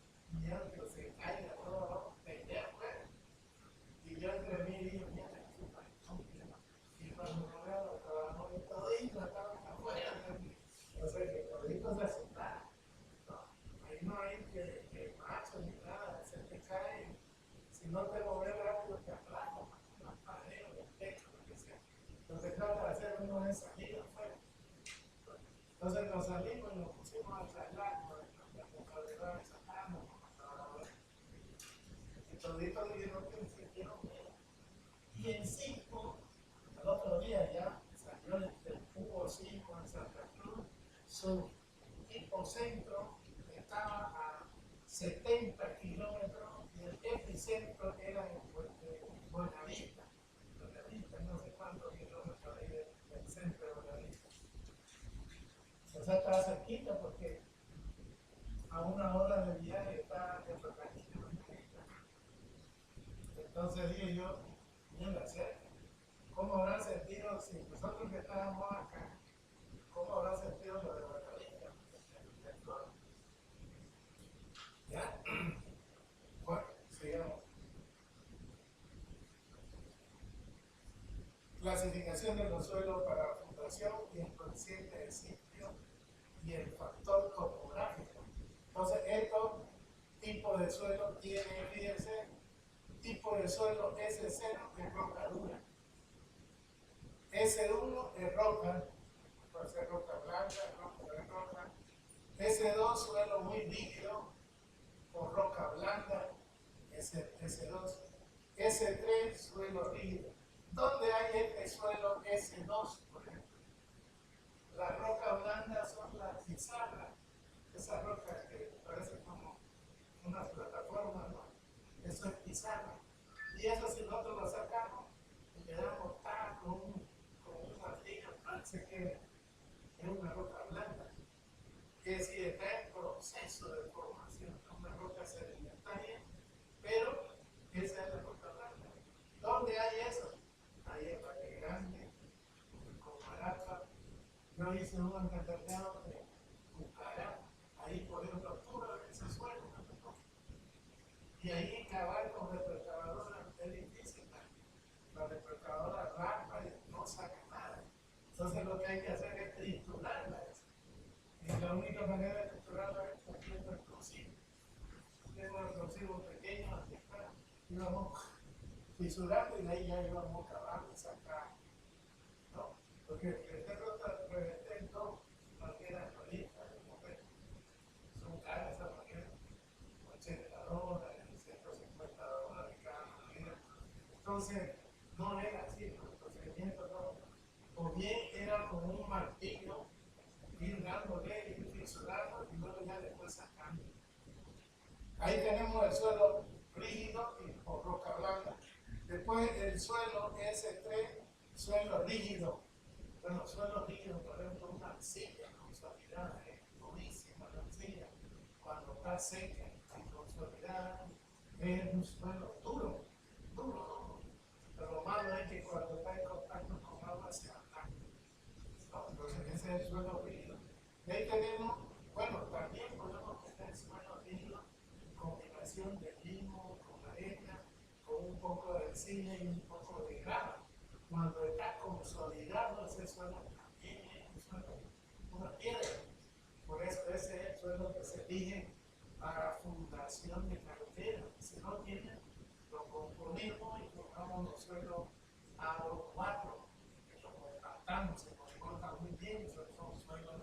no te mueves rápido, te aplasta, madero, el techo, lo que sea. Lo que trata de hacer uno es salir afuera. Entonces nos salimos y nos pusimos a charlar con la contabilidad sacando, y todito dijeron que se dieron miedo. Y en 5, el otro día ya salió del cubo 5 en Santa Cruz, su hipocentro estaba a 70 kilómetros y el epicentro era en Buenavista. Buenavista, no sé cuántos kilómetros hay del centro de Buenavista. O sea, estaba cerquita porque a 1 hora de viaje está el ferrocarril de Buenavista. Entonces dije yo, mira, ¿cómo habrán sentido si nosotros que estábamos acá, cómo habrán sentido lo de Buenavista? ¿Ya? Bueno, sigamos. Clasificación de los suelos para fundación y el coeficiente de sitio y el factor topográfico. Entonces, estos tipos de suelo tienen, fíjense, tipo de suelo S0 es roca dura, S1 es roca, puede ser roca blanca, roca, S2 suelo muy líquido o roca blanda, S2, S3 suelo rígido. ¿Dónde hay este suelo S2, por ejemplo? Las rocas blandas son las pizarras, esas rocas que parecen como unas plataformas, ¿no? Eso es pizarra. Y eso si nosotros lo sacamos y le damos con un martillo, parece que es una roca blanca. Que si está en proceso de formación, es una roca sedimentaria, pero esa es la roca blanca. ¿Dónde hay eso? Ahí en Valle Grande, en Comarapa. Yo hice un encargado de Bucará, ahí por el altura de ese suelo. Y ahí cavar con retroexcavadora es difícil. La retroexcavadora rampa y no saca nada. Entonces lo que hay que hacer es triturarla. Y la única manera de triturarla es haciendo explosivos. Tengo explosivos pequeños, así está. Íbamos fisurando y de ahí ya íbamos cavando y sacando. ¿No? Porque el reventé en dos maquetas solitas, son caras esas maquetas, $80, $150 cada maqueta. Entonces, no era así, el procedimiento no. O bien era con un martillo, ir dándole, ir fisurando y luego ya después sacando. Ahí tenemos el suelo rígido o roca blanca. Después el suelo S3, suelo rígido. Bueno, suelo rígido, por ejemplo, una arcilla consolidada, es durísima la arcilla. Cuando está seca y consolidada, es un suelo duro. Pero lo malo es que cuando está en contacto con agua se ataca. Entonces ese es el suelo rígido. Y ahí tenemos, bueno, también podemos tener suelo rígido en combinación de limo con arena, con un poco de arcilla y un poco de grava. Cuando está consolidado ese suelo también es un suelo, una piedra. Por eso ese es el suelo que se elige para fundación de carretera. Si no tiene, lo componemos y formamos los suelos A4, que lo compactamos, se comportan muy bien, son suelos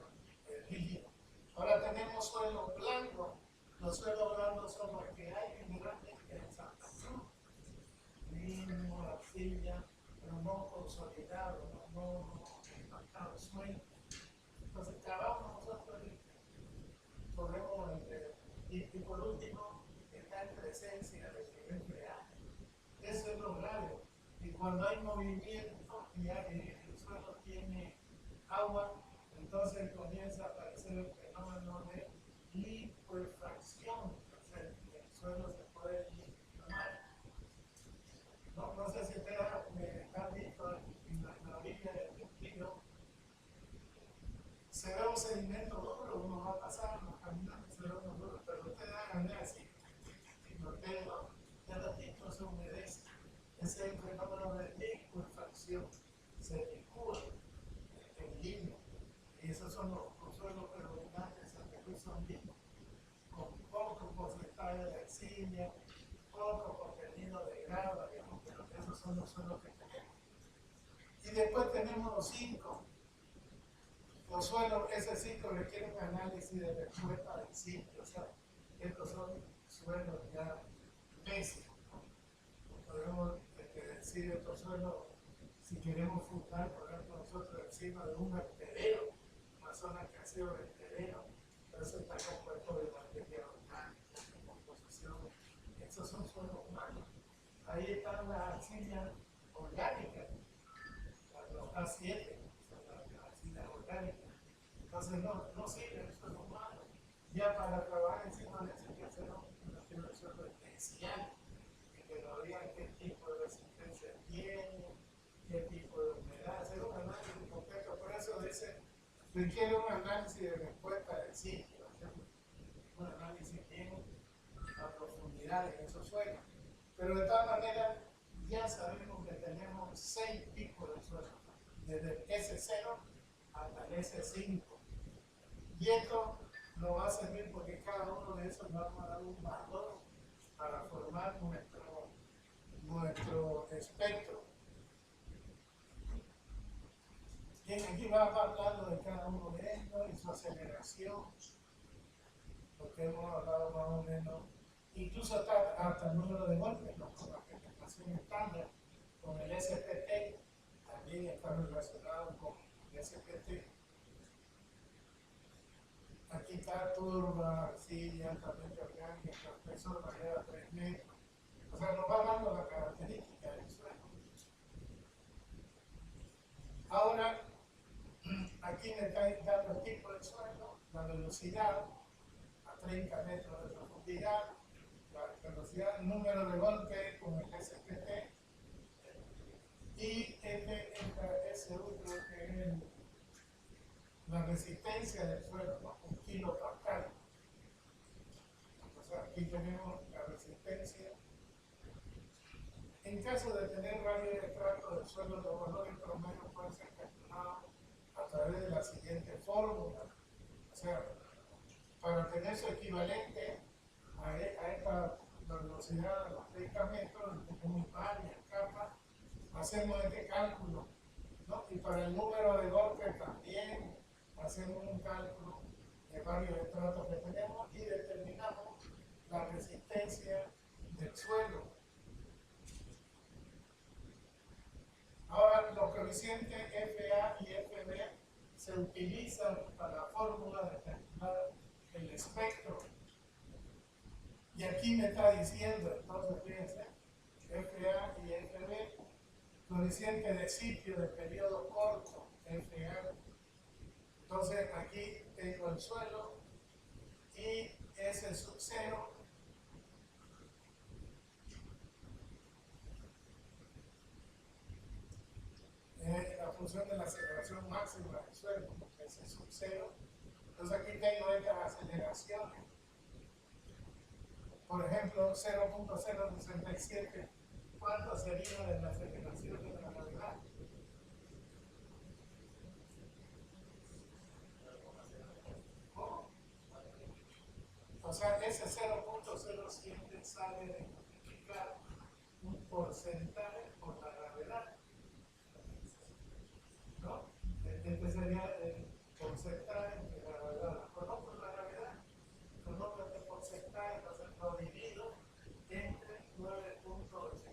rígidos. Ahora tenemos suelos blancos. Los suelos blancos son los que hay generalmente en Santa Cruz. Limo, arcilla, pero no consolidado, no impactado suelo. Entonces cavamos nosotros podemos y por último está en presencia del nivel real. Eso es lo grave. Y cuando hay movimiento y el suelo tiene agua, entonces comienza a aparecer el fenómeno de licuefacción. O sea, el suelo se puede licuar. No sé si ustedes han visto en la orilla del río, se ve un sedimento duro, uno va a pasar, nos caminamos, se ve uno duro, pero ustedes hagan así, y los dedos, de ratito se humedece. Ese es el fenómeno de licuefacción, se licúa el limo, y esos son los suelos predominantes que son limos, con poco porcentaje de arcilla, poco contenido son los suelos que tenemos. Y después tenemos los 5. Los suelos, ese 5 requiere un análisis de respuesta del sitio. O sea, estos son suelos ya básicos. Podemos decir estos suelos, si queremos fundar, por ejemplo, nosotros encima de un vertedero, una zona que ha sido vertedero, pero eso está compuesto de materia orgánica, de composición. Estos son suelos humanos. Ahí están las arcillas orgánicas, los A7, son las arcillas orgánicas. Entonces no sirve el suelo humano. Ya para trabajar encima de ese que hacer un suelo especial, que nos digan qué tipo de resistencia tiene, qué tipo de humedad, hacer un análisis completo. Por eso dice, requiere un análisis de respuesta del sitio, un análisis bien a profundidad en esos suelos. Pero de todas maneras, ya sabemos que tenemos 6 tipos de suelos, desde el S0 hasta el S5. Y esto nos va a servir porque cada uno de esos nos va a dar un valor para formar nuestro espectro. Bien, aquí vamos hablando de cada uno de ellos y su aceleración, lo que hemos hablado más o menos, incluso hasta el número de golpes, ¿no? Con la penetración estándar, con el SPT, también está relacionado con el SPT. Aquí está turba, arcilla, altamente orgánica, espesor variada 3 metros. O sea, nos va dando la característica del suelo. Ahora, aquí me está dando el tipo de suelo, la velocidad a 30 metros de profundidad, la velocidad, número de golpe con el SPT y ese último que es la resistencia del suelo, ¿no? 1 kilopascal. O sea, aquí tenemos la resistencia. En caso de tener radio de trato del suelo, los valores promedio pueden ser calculados a través de la siguiente fórmula. O sea, para tener su equivalente a esta velocidad de los 30 metros, tenemos varias capas, hacemos este cálculo, ¿no? Y para el número de golpes también hacemos un cálculo de varios estratos que tenemos y determinamos la resistencia del suelo. Ahora, los coeficientes FA y FB se utilizan para la fórmula de calcular el espectro. Y aquí me está diciendo, entonces fíjense, FA y FB, coeficiente de sitio de periodo corto, FA. Entonces aquí tengo el suelo y S sub 0 es la función de la aceleración máxima del suelo, S sub 0. Entonces aquí tengo estas aceleraciones. Por ejemplo, 0.067, ¿cuánto sería de la aceleración de la gravedad? O sea, ese 0.07 sale de multiplicar un porcentaje por la gravedad, ¿no? Este sería el porcentaje de la gravedad. Conozco la gravedad, conozco este porcentaje, entonces lo divido entre 9.81.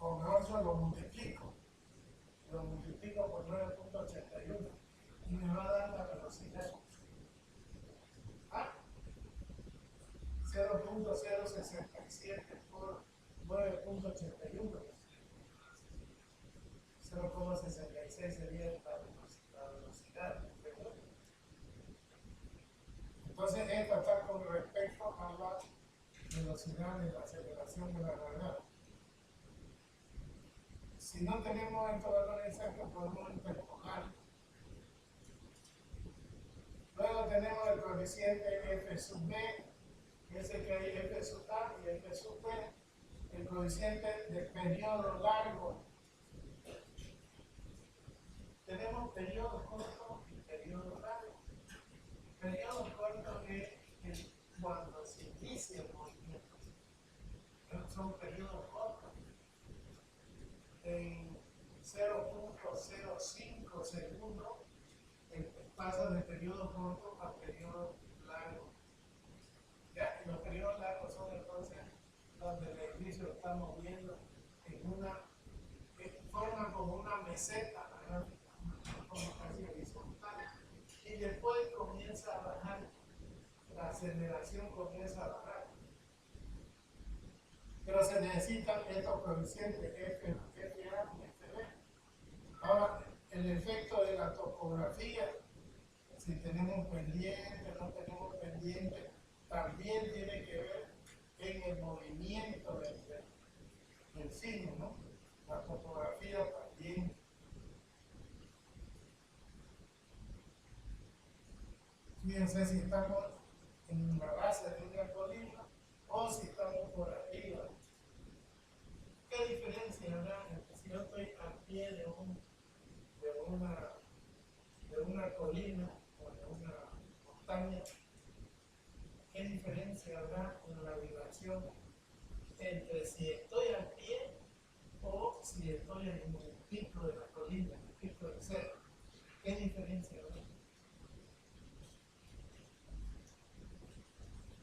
O mejor yo lo multiplico por 9.81 y me va a dar la velocidad. 0.067 por 9.81. 0.66 sería la velocidad. Entonces, esta está con respecto a la velocidad de la aceleración de la gravedad. Si no tenemos estos valores exactos, podemos interpolar. Luego tenemos el coeficiente F sub B, ese que hay F sub A y F sub B, el coeficiente de periodo largo. Tenemos periodo corto y periodo largo. Periodo corto es cuando se inicia el movimiento. Son periodos cortos. En 0.05 segundos pasa de periodo corto a periodo largo. Ya, y los periodos largos son entonces donde el edificio está moviendo en una forma como una meseta, ¿verdad? Como casi horizontal. Y después comienza a bajar, la aceleración comienza a bajar. Pero se necesitan estos coeficientes F, FA y FB. Ahora, el efecto de la topografía, si tenemos pendiente, no tenemos pendiente, también tiene que ver en el movimiento del sismo, ¿no? La topografía también. Fíjense si estamos en la base de una colina o si estamos por arriba. ¿Qué diferencia habrá entre si yo estoy al pie de una colina o de una montaña? ¿Qué diferencia habrá en la vibración entre si estoy al pie o si estoy en el pico de la colina, en el pico del cerro? ¿Qué diferencia habrá?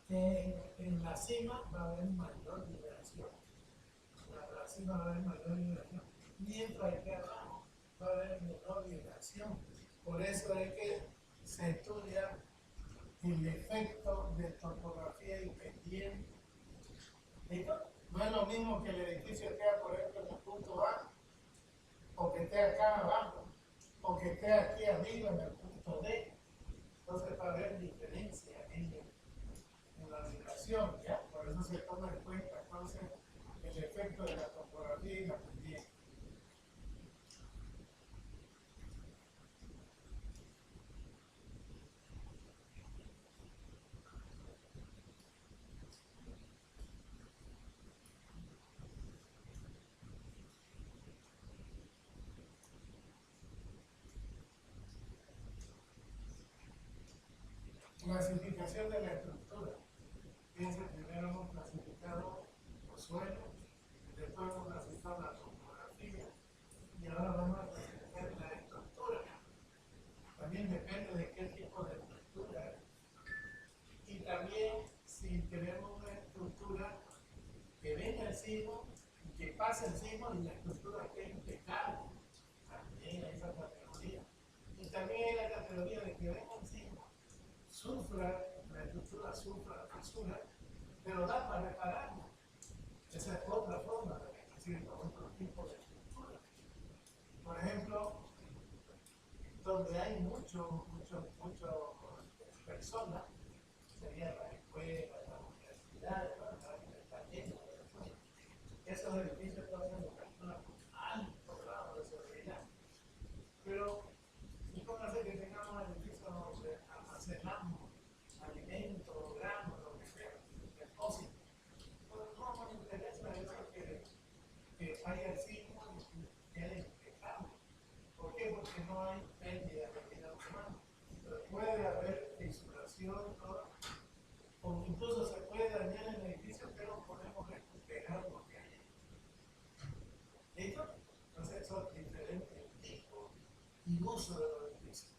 En la cima va a haber mayor vibración. La cima va a haber mayor vibración. Mientras que abajo va a haber menor vibración. Por eso es que se estudia el efecto de topografía y pendiente. No es lo mismo que el edificio esté, por ejemplo, en el punto A, o que esté acá abajo, o que esté aquí arriba en el punto D. Entonces va a haber diferencia en la vibración, ¿ya? Por eso se toma en cuenta entonces el efecto de la topografía y la pendiente. Clasificación de la estructura. Fíjense, primero hemos clasificado los suelos, después hemos clasificado la topografía y ahora vamos a clasificar la estructura. También depende de qué tipo de estructura es. Y también si tenemos una estructura que venga el sismo, que pase el sismo y la estructura esté impecable, también hay esa categoría. Y también hay la categoría de que venga el sismo, la estructura sufra la fisura, pero da para repararla. Esa es otra forma de decir otro tipo de estructura. Por ejemplo, donde hay muchas personas, sería la escuela, la universidad, está lleno de personas. Esos edificios pueden ser una alto grado de seguridad. Pero supóngase que tengamos edificios donde almacenamos alimentos, granos, lo que sea, depósitos. No nos interesa eso que haya sismo y quede impecable. ¿Por qué? Porque no hay pérdida de vida humana. Pero puede haber fisuración, o incluso se puede dañar el edificio, pero podemos recuperar lo que hay. ¿Listo? Entonces son diferentes tipos y uso de los edificios.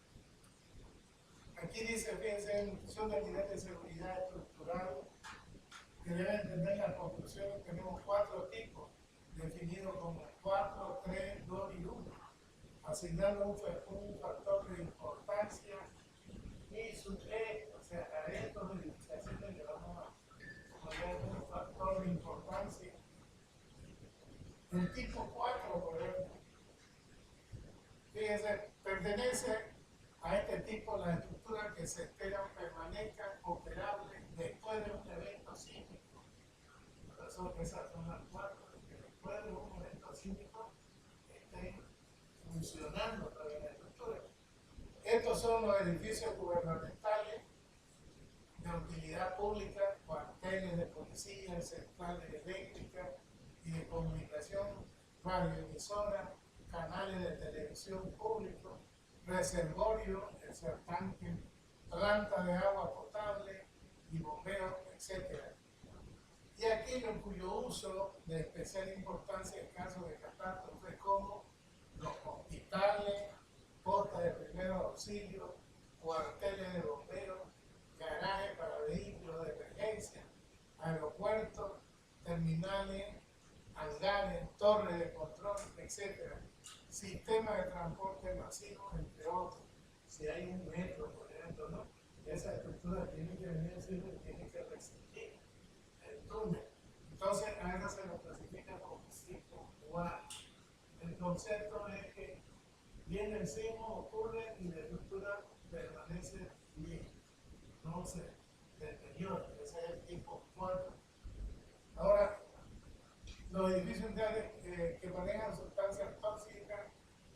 Aquí dice, fíjense, en función del nivel de seguridad estructural, que deben entender las conclusiones, tenemos 4 tipos, definidos como 4, 3, 2 y 1, asignando un factor de importancia y su T, o sea, a estos edificaciones le vamos a poner un factor de importancia. El tipo 4, por ejemplo, fíjense, pertenece a este tipo la estructura que se espera permanezca operable después de un evento sísmico. Por eso esas son las 4, que después de un evento sísmico estén funcionando todavía la estructura. Estos son los edificios gubernamentales de utilidad pública, cuarteles de policía, centrales eléctricas y de comunicación, radioemisoras, canales de televisión públicos, reservorio, tanque, planta de agua potable y bombeo, etc. Y aquello cuyo uso de especial importancia en caso de catástrofe, como los hospitales, postas de primer auxilio, cuarteles de bomberos, garajes para vehículos de emergencia, aeropuertos, terminales, hangares, torres de control, etc. Sistemas de transporte masivo, entre otros. Si hay un metro, por ejemplo, ¿no? Esa estructura tiene que venir siempre, tiene que resistir el túnel. Entonces, a eso se lo clasifica como tipo 4. El concepto es que viene el sismo, ocurre y la estructura permanece bien, no se deteriora. Ese es el tipo 4. Ahora, los edificios que manejan sustancias tóxicas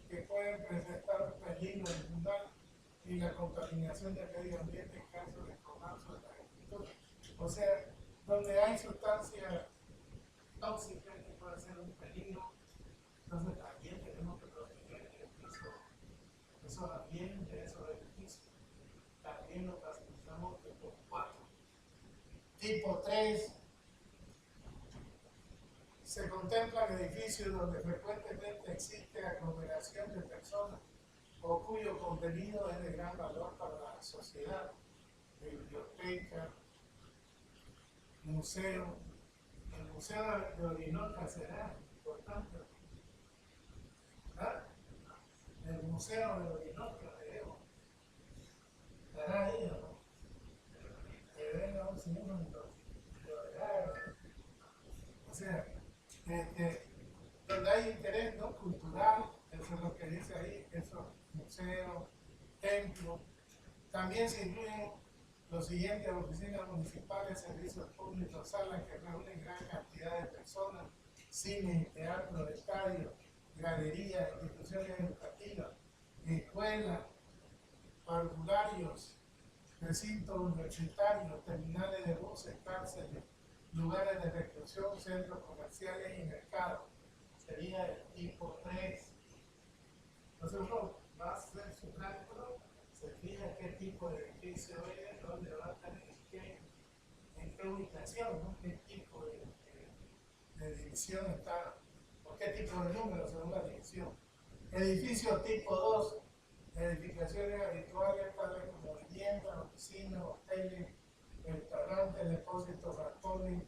que pueden presentar peligro ambiental y la contaminación del medio ambiente en caso de colapso de la estructura. O sea, donde hay sustancias tóxicas que pueden ser un peligro, entonces también tenemos que proteger esos ambientes, esos edificios. También lo clasificamos tipo 4. Tipo 3. Se contemplan edificios donde frecuentemente existe aglomeración de personas o cuyo contenido es de gran valor para la sociedad, biblioteca, museo. El Museo de Orinoca será importante. ¿Ah? El Museo de Orinoca, veremos. Estará ahí, ¿no? Que venga un señor y lo verá. O sea, donde hay interés, ¿no?, cultural, eso es lo que dice ahí, esos museos, templos. También se incluyen los siguientes: oficinas municipales, servicios públicos, salas que reúnen gran cantidad de personas, cines, teatros, estadios, galerías, instituciones educativas, escuelas, parvularios, recintos universitarios, terminales de buses, cárceles, lugares de recreación, centros comerciales y mercados. Sería el tipo 3. Entonces uno va a hacer su cálculo, se fija qué tipo de edificio es, dónde va a estar, en qué ubicación, ¿no? Qué tipo de división está, o qué tipo de número según la división. Edificio tipo 2, edificaciones habituales tales como viviendas, oficinas, hoteles, restaurantes, depósitos, transportes,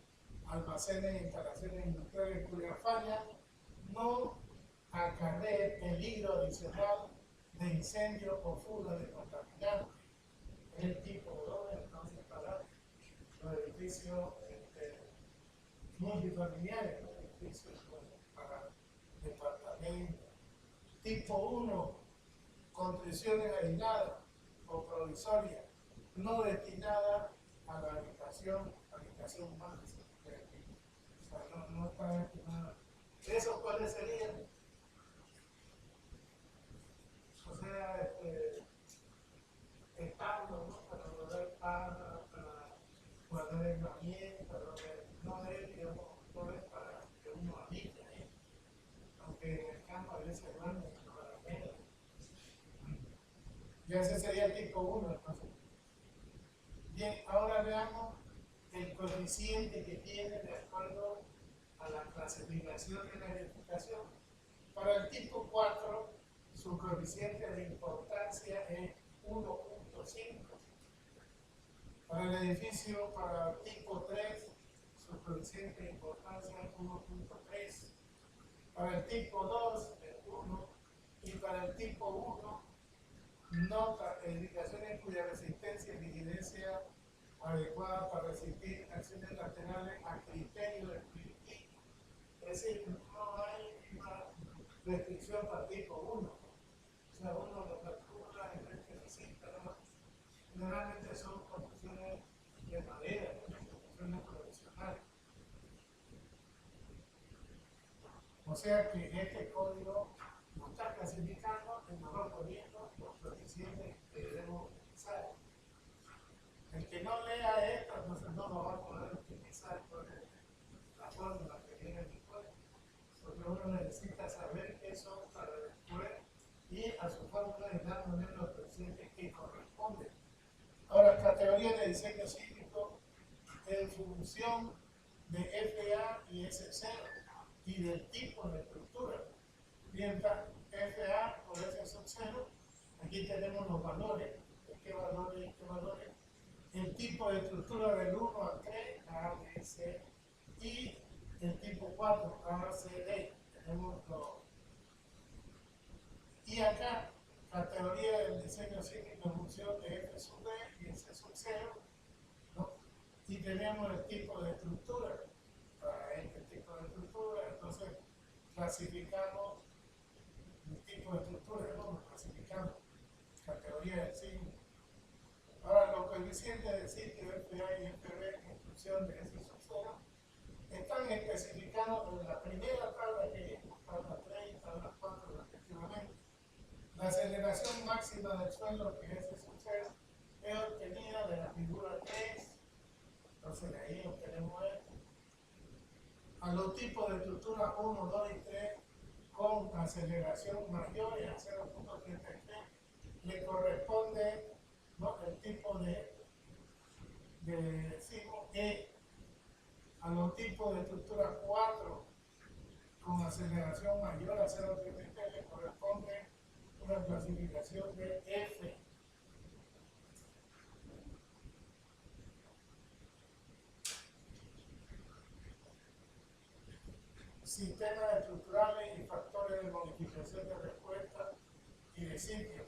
almacenes e instalaciones industriales cuya falla no acarree peligro adicional de incendio o fuga de contaminantes. Es el tipo 2, entonces, para los edificios multifamiliares, los edificios para departamentos. Tipo 1, construcciones aisladas o provisorias, no destinadas a la habitación humana. O sea, no está destinada. ¿Esos cuáles serían? O sea, establos, ¿no?, para guardar paja, para guardar herramientas, no es, digamos, no es para que uno habite, aunque en el campo a veces van para menos. Y ese sería el tipo 1, entonces. Bien, ahora veamos el coeficiente que tiene de acuerdo a la clasificación de la edificación. Para el tipo 4, su coeficiente de importancia es 1.5. Para el edificio, para el tipo 3, su coeficiente de importancia es 1.3. Para el tipo 2 es 1. Y para el tipo 1, nota edificaciones cuya resistencia y vigilancia adecuada para resistir acciones laterales a criterio del jurídico. Es decir, no hay una restricción para tipo 1. O sea, uno lo calcula y ve que resiste, ¿no? Generalmente son construcciones de madera, construcciones profesionales. O sea que este código nos está clasificando y nos va poniendo los coeficientes que debemos utilizar. El que no lea que uno necesita saber eso para después ir a su fórmula y dándole los coeficientes que corresponden. Ahora, categoría de diseño cívico en función de FA y S0 y del tipo de estructura. Mientras FA o S0, aquí tenemos los valores. ¿Qué valores? ¿Qué valores? El tipo de estructura del 1 al 3, A, B, C, y el tipo 4, A, C, D. Tenemos los. Y acá, categoría del diseño cívico en función de F sub B y S sub 0, ¿no? Y tenemos el tipo de estructura. Para este tipo de estructura, entonces clasificamos el tipo de estructura, ¿no? Clasificamos categoría del signo. Ahora, los coeficientes de sitio FA y FB en función de S sub 0 están especificados en la primera tabla que vimos, tabla 3 y tabla 4 respectivamente. La aceleración máxima del suelo, que es S sub 0, es obtenida de la figura 3, entonces de ahí obtenemos esto. A los tipos de estructura 1, 2 y 3 con aceleración mayor a 0.33 le corresponde, ¿no?, el tipo de signo E. A los tipos de estructura 4 con aceleración mayor a 0.33 le corresponde una clasificación de F. Sistemas estructurales y factores de modificación de respuesta y de sitio.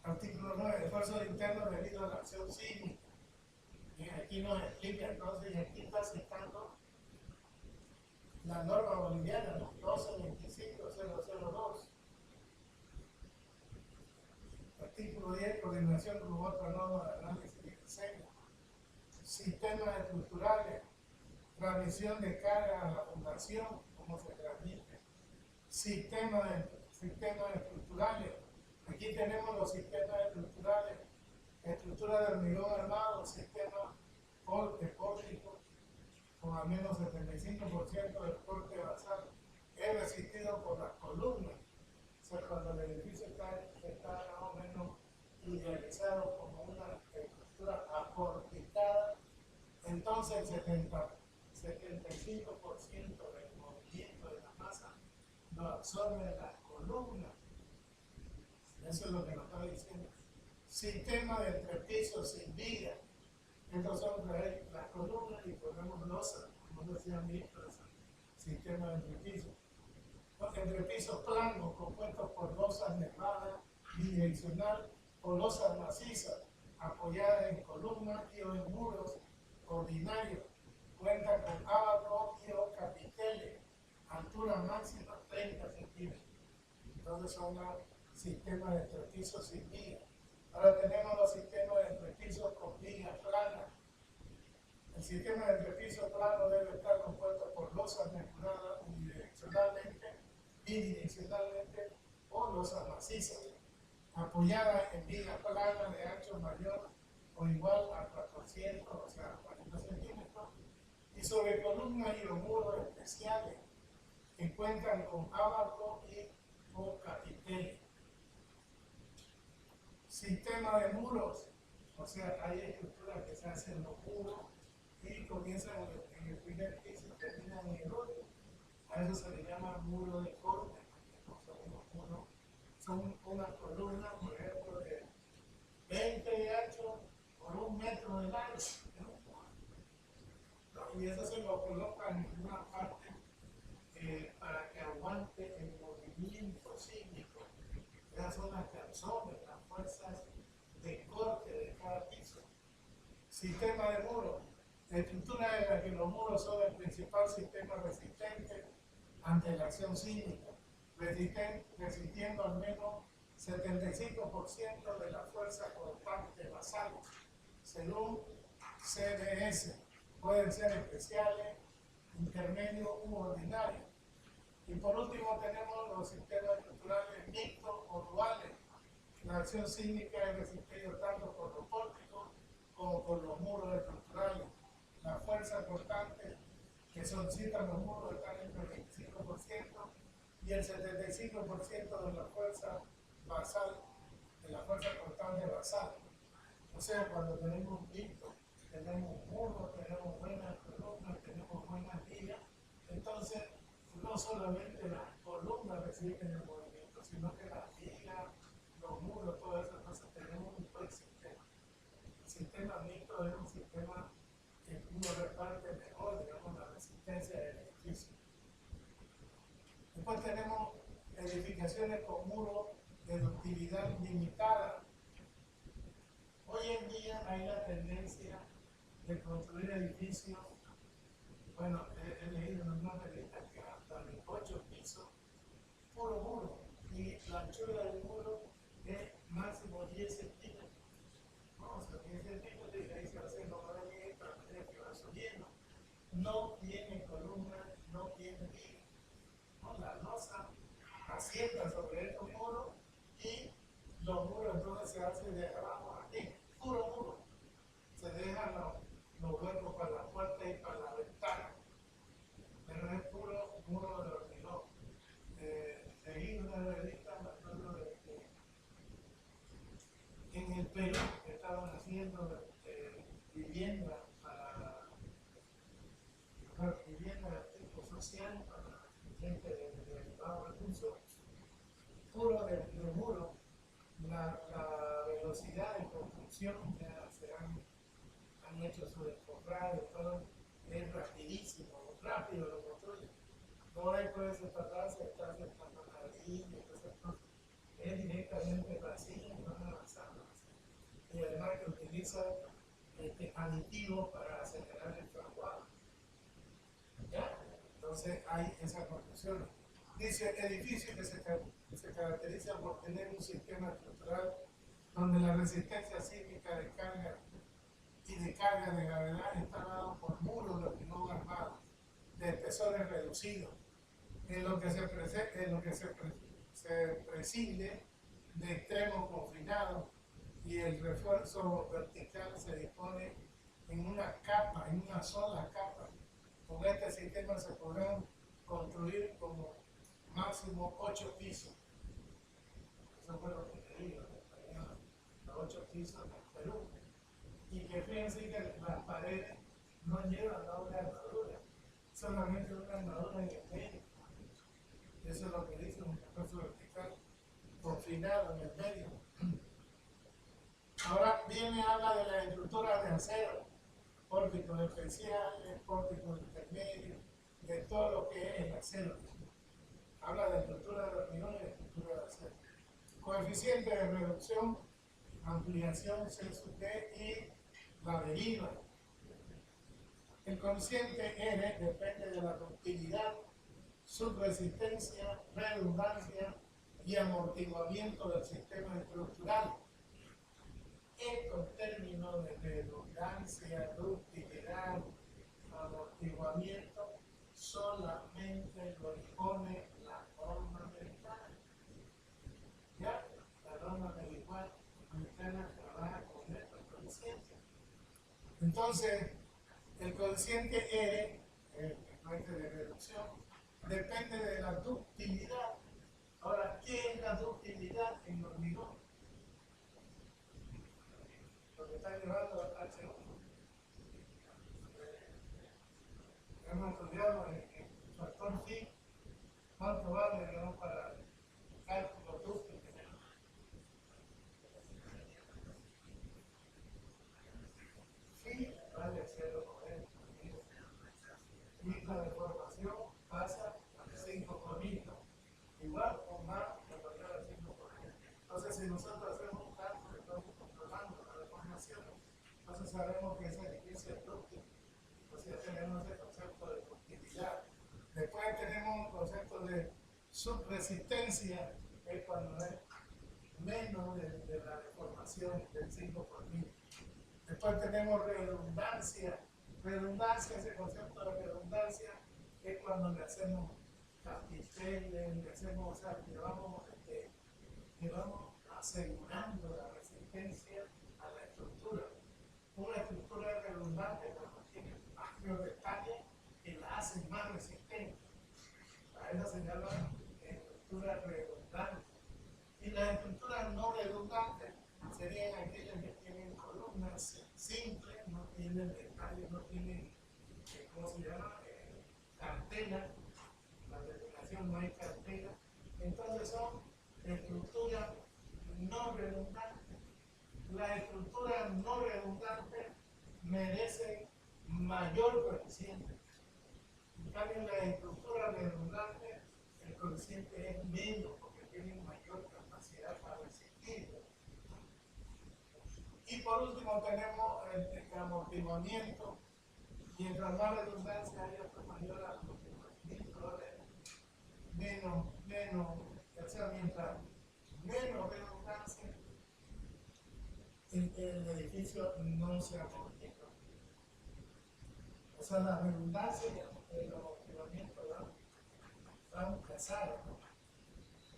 Artículo 9. Esfuerzos internos debido a la acción sísmica. Y aquí nos explica, entonces, aquí está citando la norma boliviana, ¿no? 12.25.002. Artículo 10. Coordinación con otra norma de análisis y diseño. Sistemas estructurales. Transmisión de carga a la fundación, cómo se transmite. Sistemas estructurales. Aquí tenemos los sistemas estructurales. Estructura de hormigón armado, sistema de pórtico con al menos 75% del porte basal. Es resistido por las columnas. O sea, cuando el edificio está más o menos idealizado como una estructura aporticada, entonces el 75% del movimiento de la masa lo absorben las columnas. Eso es lo que nos está diciendo. Sistema de entrepiso sin viga. Estos son las columnas y ponemos losas, como decían visto, sistema de entrepiso. Los entrepisos planos compuestos por losas nervadas bidireccional o losas macizas apoyadas en columnas y o en muros ordinarios. Cuenta con ábaco y o capiteles, altura máxima 30 centímetros. Entonces son los sistemas de entrepiso sin viga. Ahora tenemos los sistemas de entrepiso con viga plana. El sistema de entrepiso plano debe estar compuesto por losas mezcladas bidireccionalmente o losas macizas, apoyadas en viga plana de ancho mayor o igual a 400, o sea, 40 centímetros, y sobre columnas y muros especiales que cuentan con ábaco y o capiteles. Sistema de muros, o sea, hay estructuras que se hacen en los muros y comienzan en el primer piso y terminan en el otro. A eso se le llama muro de corte. Son unas columnas, por ejemplo, de 20 de ancho por 1 metro de largo. Y eso se lo colocan en una parte para que aguante el movimiento sísmico. Esas son las canciones, las fuerzas de corte de cada piso. Sistema de muros. La estructura en la que los muros son el principal sistema resistente ante la acción sísmica, resistiendo al menos 75% de la fuerza cortante basal, según CDS. Pueden ser especiales, intermedios u ordinarios. Y por último tenemos los sistemas estructurales mixtos o duales. La acción sísmica es resistida tanto por los pórticos como por los muros estructurales. La fuerza cortante que solicitan los muros están entre el 25% y el 75% de la fuerza basal, de la fuerza constante basal. O sea, cuando tenemos un pico, tenemos muros, tenemos buenas columnas, tenemos buenas vigas, entonces no solamente las columnas reciben el movimiento, sino que las vigas, los muros, todo eso, entonces tenemos un buen sistema. El sistema mixto es un sistema que uno reparte mejor, digamos, la resistencia del edificio. Después tenemos edificaciones con muros de ductilidad limitada. Hoy en día hay la tendencia de construir edificios, bueno, he leído en una revista que hasta de 8 pisos, puro muro, y la anchura del muro es máximo 10 centímetros. No, o sea, 10 centímetros y ahí se va haciendo para allí, para que va subiendo. No tiene columna, no tiene viga. ¿No? La losa asienta sobre estos muros y los muros entonces se hacen de abajo aquí, puro muro. Se dejan los huecos para la puerta y para la ventana. Pero es puro muro de hormigón. Seguí una revista, me acuerdo de que en el Perú estaban haciendo vivienda para vivienda de tipo social para gente de bajo recursos, puro de muro. La velocidad de construcción ya se han hecho su desforrado y todo, es rapidísimo, rápido lo construyen. No hay por eso tratarse de estar sentando jardín y entonces es directamente vacío y van avanzando. Y además que utiliza aditivos para acelerar el fraguado. ¿Ya? Entonces hay esa construcción. Dice edificios que se caracterizan por tener un sistema estructural donde la resistencia sísmica de carga y de carga de gravedad está dado por muros de hormigón armado de espesores reducidos, en lo que se prescinde de extremos confinados y el refuerzo vertical se dispone en una capa, en una sola capa. Con este sistema se podrán construir como máximo 8 pisos. Eso fue lo que te digo, los 8 pisos en Perú. Y que fíjense que las paredes no llevan doble armadura, solamente una armadura en el medio. Eso es lo que dice un refuerzo vertical confinado en el medio. Ahora viene, habla de las estructuras de acero, pórticos especiales, pórticos intermedios, de todo lo que es el acero. Habla de estructura de hormigón y de estructura de acero. Coeficiente de reducción, ampliación C sub D y la deriva. El coeficiente R depende de la ductilidad, subresistencia, redundancia y amortiguamiento del sistema estructural. Estos términos de redundancia, ductilidad, amortiguamiento solamente lo impone la norma americana. ¿Ya? La norma americana trabaja con estos coeficientes. Entonces, el coeficiente R, el coeficiente de reducción, depende de la ductilidad. Ahora, ¿qué es la ductilidad en hormigón? Lo que está llevando al H1. Hemos estudiado el factor phi, cuánto vale, digamos, para el cálculo dúctil. Phi vale 0,90. Y la deformación pasa a 5 por mil, igual o más de mayor a 5 por mil. Entonces, si nosotros hacemos un cálculo, estamos controlando la deformación, entonces sabemos que ese edificio es dúctil. Entonces, tenemos ese concepto de ductilidad. Después tenemos un concepto de subresistencia, que es cuando es menos de la deformación del 5 por mil. Después tenemos redundancia. Redundancia, ese concepto de redundancia, es cuando le hacemos capiteles, le hacemos, o sea, que vamos asegurando la resistencia a la estructura. Una estructura redundante cuando tiene amplios detalles que la hace serían aquellas que tienen columnas simples, no tienen detalles, no tienen, ¿cómo se llama? Cartela, la terminación no hay cartela. Entonces son estructuras no redundantes. Las estructuras no redundantes merecen mayor coeficiente. En cambio, las estructuras redundantes, el coeficiente es menos porque tienen mayor capacidad para resistir. Y por último tenemos el amortiguamiento. Mientras más redundancia haya, pues mayor amortiguamiento, o sea, mientras menos redundancia, el edificio no se amortigua. O sea, la redundancia y el amortiguamiento van casados, ¿no?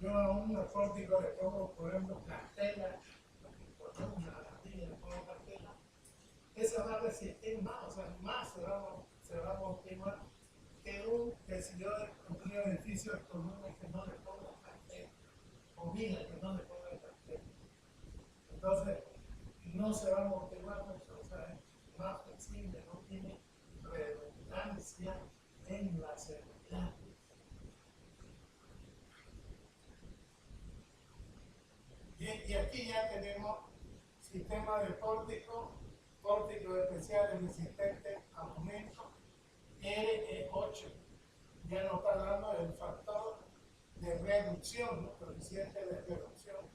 Yo a un pórtico le pongo, por ejemplo, cartela, columna, a la tía le pongo cartela, esa va a resistir más, o sea, más se va a amortiguar que si yo construyo un edificio de columnas que no le pongo cartela, o vigas que no le pongo cartela. Entonces, no se va a amortiguar mucho, o sea, es más flexible, no tiene redundancia en la seguridad. Y aquí ya tenemos sistema de pórticos especiales resistentes a aumento, RE8. Ya nos está dando el factor de reducción, ¿no? Coeficiente de reducción.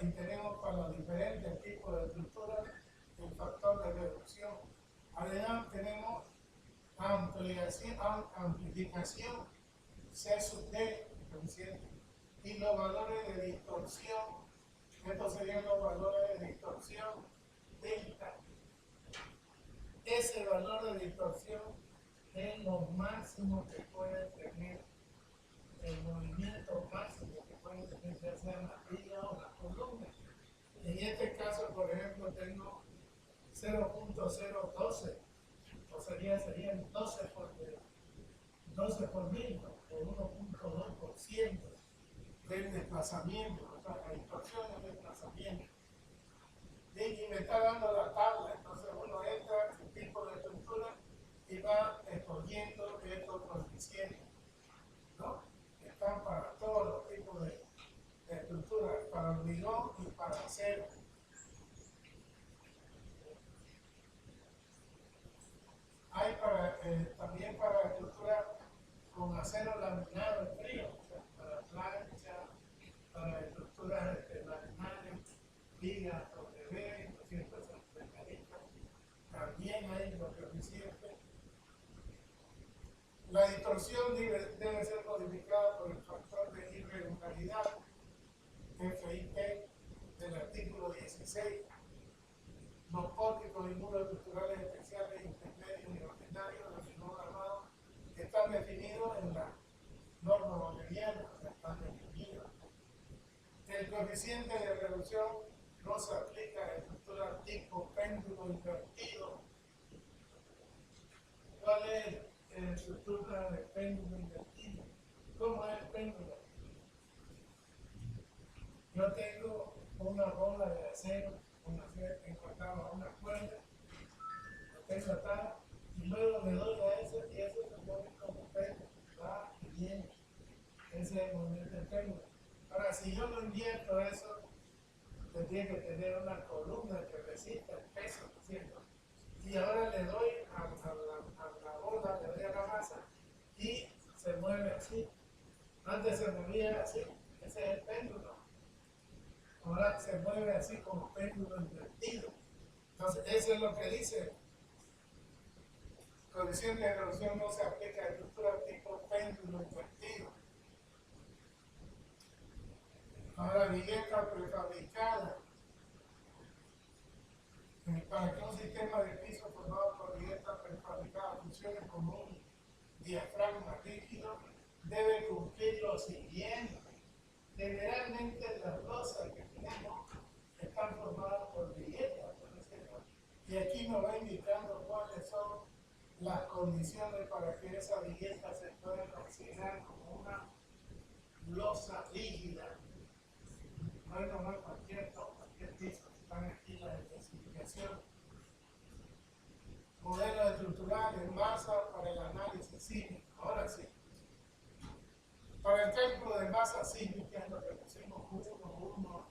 Y tenemos para los diferentes tipos de estructuras el factor de reducción. Además tenemos amplificación C sub D, coeficiente, y los valores de distorsión. Estos serían los valores de distorsión delta. Ese valor de distorsión es lo máximo que puede tener el movimiento máximo que puede tener, ya sea en la viga o la columna. En este caso, por ejemplo, tengo 0.012, o serían 12 por mil, o 1.2% del desplazamiento, o sea, la distorsión del desplazamiento. Y me está dando la tabla, entonces uno entra en el tipo de estructura y va escogiendo estos coeficientes, ¿no? Están para todos los tipos de estructuras, para hormigón y para acero. Hay también para estructuras con acero laminado en frío, o sea, para plancha, para estructuras laminares, vigas, OTB, 260. También hay los coeficientes. La distorsión debe ser modificada por el factor de irregularidad, FIP, del artículo 16. Los pórticos y muros estructurales especiales, intermedios y ordinarios de menor armado están definidos en la norma boliviana, están definidos. El coeficiente de reducción no se aplica a estructuras tipo péndulo invertido. ¿Cuál es la estructura de péndulo invertido? ¿Cómo es el péndulo? Yo tengo una bola de acero, encontraba una cuerda, lo tengo atado, y luego le doy a eso y eso se mueve como péndulo, va y viene. Ese es el movimiento del péndulo. Ahora, si yo lo invierto eso, tendría que tener una columna que resista el peso, ¿no es cierto? Y ahora le doy a la bola, le doy a la masa y se mueve así. Antes se movía así, ese es el péndulo. Ahora se mueve así como péndulo invertido. Entonces, eso es lo que dice. Coeficiente de reducción no se aplica a estructuras tipo péndulo invertido. Ahora, vivienda prefabricada. Para que un sistema de piso formado por vivienda prefabricada funcione como un diafragma rígido, debe cumplir lo siguiente. Generalmente las losas que tenemos están formadas por viviendas, y aquí nos va indicando cuáles son las condiciones para que esa vivienda se pueda considerar como una losa rígida. No es normal cualquier piso. dimensiones. Modelos estructurales en masa para el análisis cívico. Ahora sí. Para el cálculo de masa cívica es lo que pusimos 1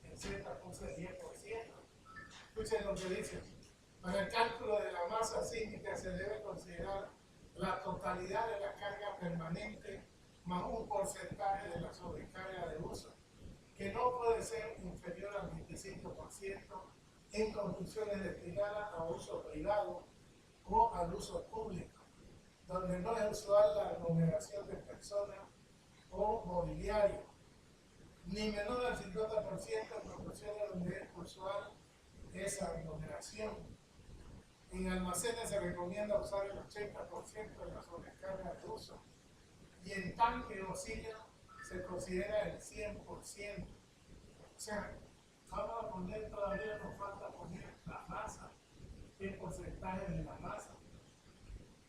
en Z puse 10%. Escuchen lo que dice. Para el cálculo de la masa cívica se debe considerar la totalidad de la carga permanente más un porcentaje de la sobrecarga de uso, que no puede ser inferior al 25% en construcciones destinadas a uso privado o al uso público, donde no es usual la aglomeración de personas o mobiliario, ni menor al 50% en construcciones donde es usual esa aglomeración. En almacenes se recomienda usar el 80% de la sobrecarga de uso y en tanque o silla se considera el 100%. O sea, vamos a poner, todavía nos falta poner la masa, el porcentaje de la masa.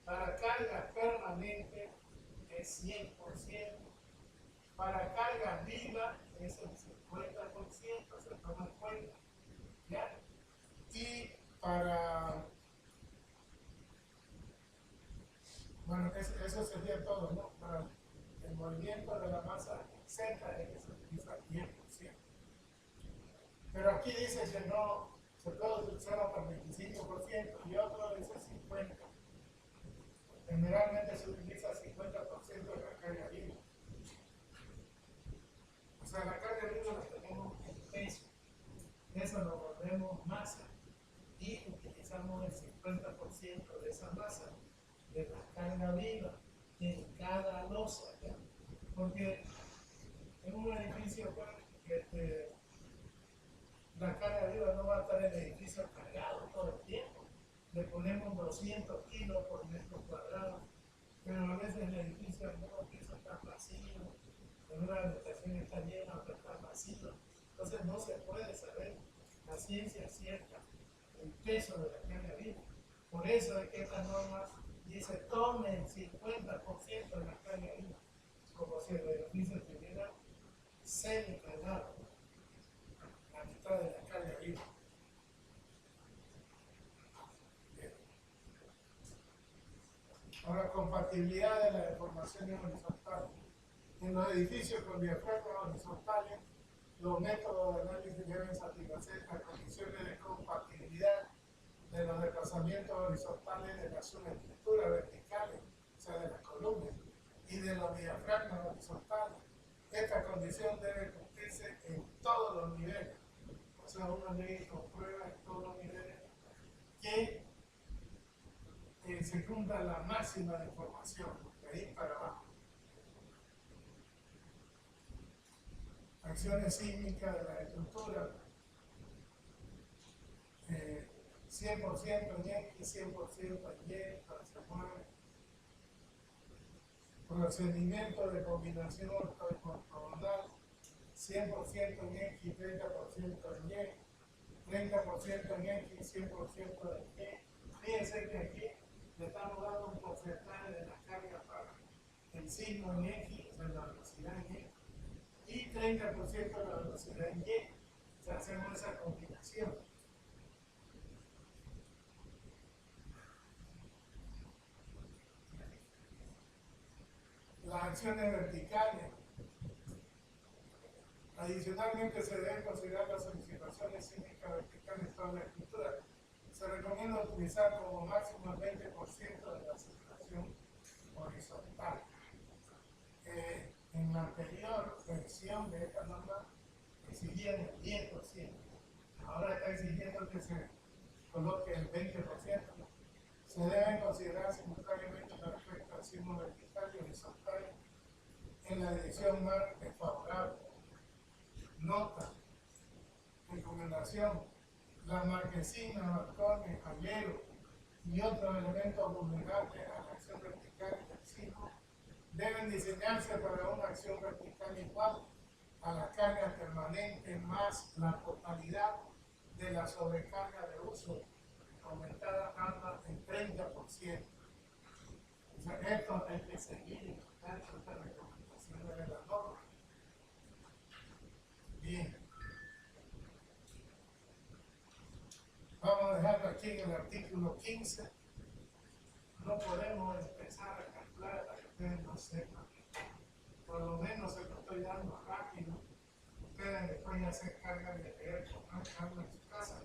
Para carga permanente es 100%. Para carga viva es el 50%, se toma en cuenta. ¿Ya? Y para... Bueno, eso sería todo, ¿no? Para el movimiento de la masa Z es que se utiliza 10%. Pero aquí dice que no se puede utilizar hasta el 25% y otro dice 50%. Generalmente se utiliza 50% de la carga viva. O sea, la carga viva la tenemos en peso. Eso lo volvemos masa y utilizamos el 50% de esa masa de la carga viva en cada losa, ¿ya? Porque en un edificio pues, la carga viva no va a estar en el edificio cargado todo el tiempo. Le ponemos 200 kilos por metro cuadrado, pero a veces el edificio no empieza a estar vacío, en una habitación está llena, otra está vacío. Entonces no se puede saber la ciencia cierta el peso de la carga viva. Por eso es que estas normas dice tome el 50% de la carga viva, como si el edificio tuviera semi-cargado, la mitad de la carga viva. Bien. Ahora, compatibilidad de las deformaciones horizontales. En los edificios con diafragmas horizontales, los métodos de análisis deben satisfacer las condiciones de compatibilidad de los desplazamientos horizontales de las subestructuras verticales, o sea, de las columnas, y de los diafragmas horizontales. Esta condición debe cumplirse en todos los niveles. O sea, una ley comprueba en todos los niveles que se cumpla la máxima deformación, de ahí para abajo. Acciones sísmicas de la estructura. 100% en X, 100% en Y, para se mueve. Procedimiento de combinación ortogonal, 100% en X, 30% en Y, 30% en X, 100% en Y. Fíjense que aquí le estamos dando un porcentaje de la carga para el signo en X, de la velocidad en Y, y 30% de la velocidad en Y. O sea, hacemos esa combinación. Las acciones verticales. Adicionalmente, se deben considerar las solicitaciones sísmicas verticales en toda la estructura. Se recomienda utilizar como máximo el 20% de la circulación horizontal. En la anterior versión de esta norma exigían el 10%. Ahora está exigiendo que se coloque el 20%. Se deben considerar simultáneamente los efectos del signo vertical y horizontal en la dirección más desfavorable. Nota, recomendación, las marquesinas, balcones, aleros y otros elementos vulnerables a la acción vertical del signo deben diseñarse para una acción vertical igual a la carga permanente más la totalidad de la sobrecarga de uso aumentada ambas en 30%. O sea, esto hay que seguir estas recomendaciones de la norma. Bien. aquí en el artículo 15, no podemos empezar a calcular para que ustedes no sepan. Por lo menos se lo estoy dando rápido. Ustedes después ya se encargan de leer con más calma en su casa.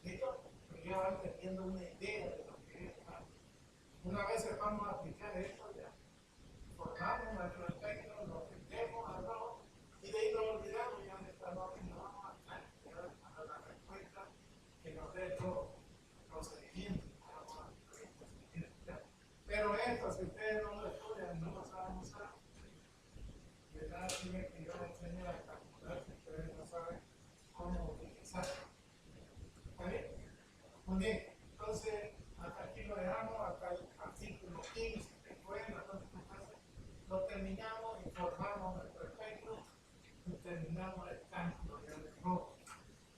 ¿Listo? Pero ya van teniendo una idea de lo que es. Una vez vamos a aplicar esto ya. Formamos nuestro espectro, lo metemos a no, y de ahí nos olvidamos ya de esta norma y nos vamos a la respuesta que nos dé todo procedimiento. Pero esto, si ustedes no lo estudian, no lo saben usar. De nada sirve que yo les enseñe a calcular si ustedes no saben cómo utilizarlo. ¿Está bien? Muy bien. Entonces, hasta aquí lo dejamos, hasta el artículo 15, que fue lo terminamos y formamos nuestro espectro y terminamos el cálculo del rojo.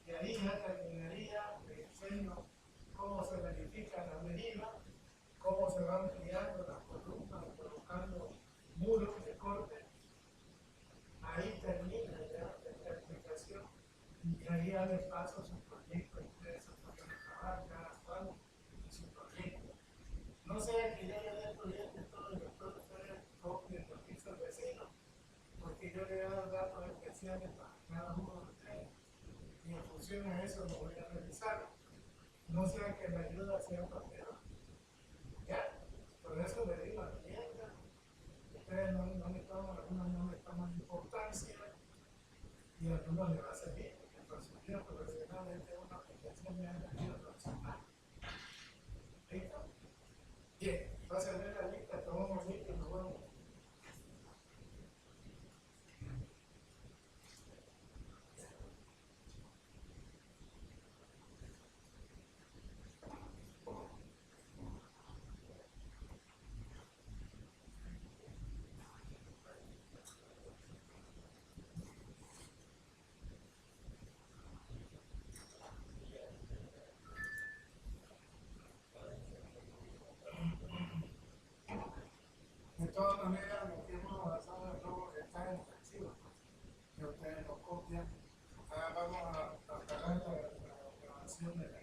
Y ahí ya terminaría, les enseño cómo se verifica la medida, cómo se van creando las columnas, colocando muros de corte. Ahí termina ya esta explicación y ahí ya les paso su proyecto, ustedes se pueden trabajar cada cual en su proyecto. No sea que yo le dé el proyecto y todo y después ustedes copien lo que hizo el vecino, porque yo le voy a dar datos especiales para cada uno de ustedes y en función a eso lo voy a revisar. No sea que la ayuda sea papel. ¿Ya? Por eso le digo a la clienta, ustedes no le toman, algunos no le toman importancia y a algunos le va a servir, porque por su vida profesionalmente una aplicación me ha venido profesional. ¿Listo? Bien, entonces ver la lista, tomamos lista y nos vamos. De todas maneras, lo que hemos avanzado en el logo está en el archivo, que ustedes lo copian. Ahora vamos a tratar la grabación de la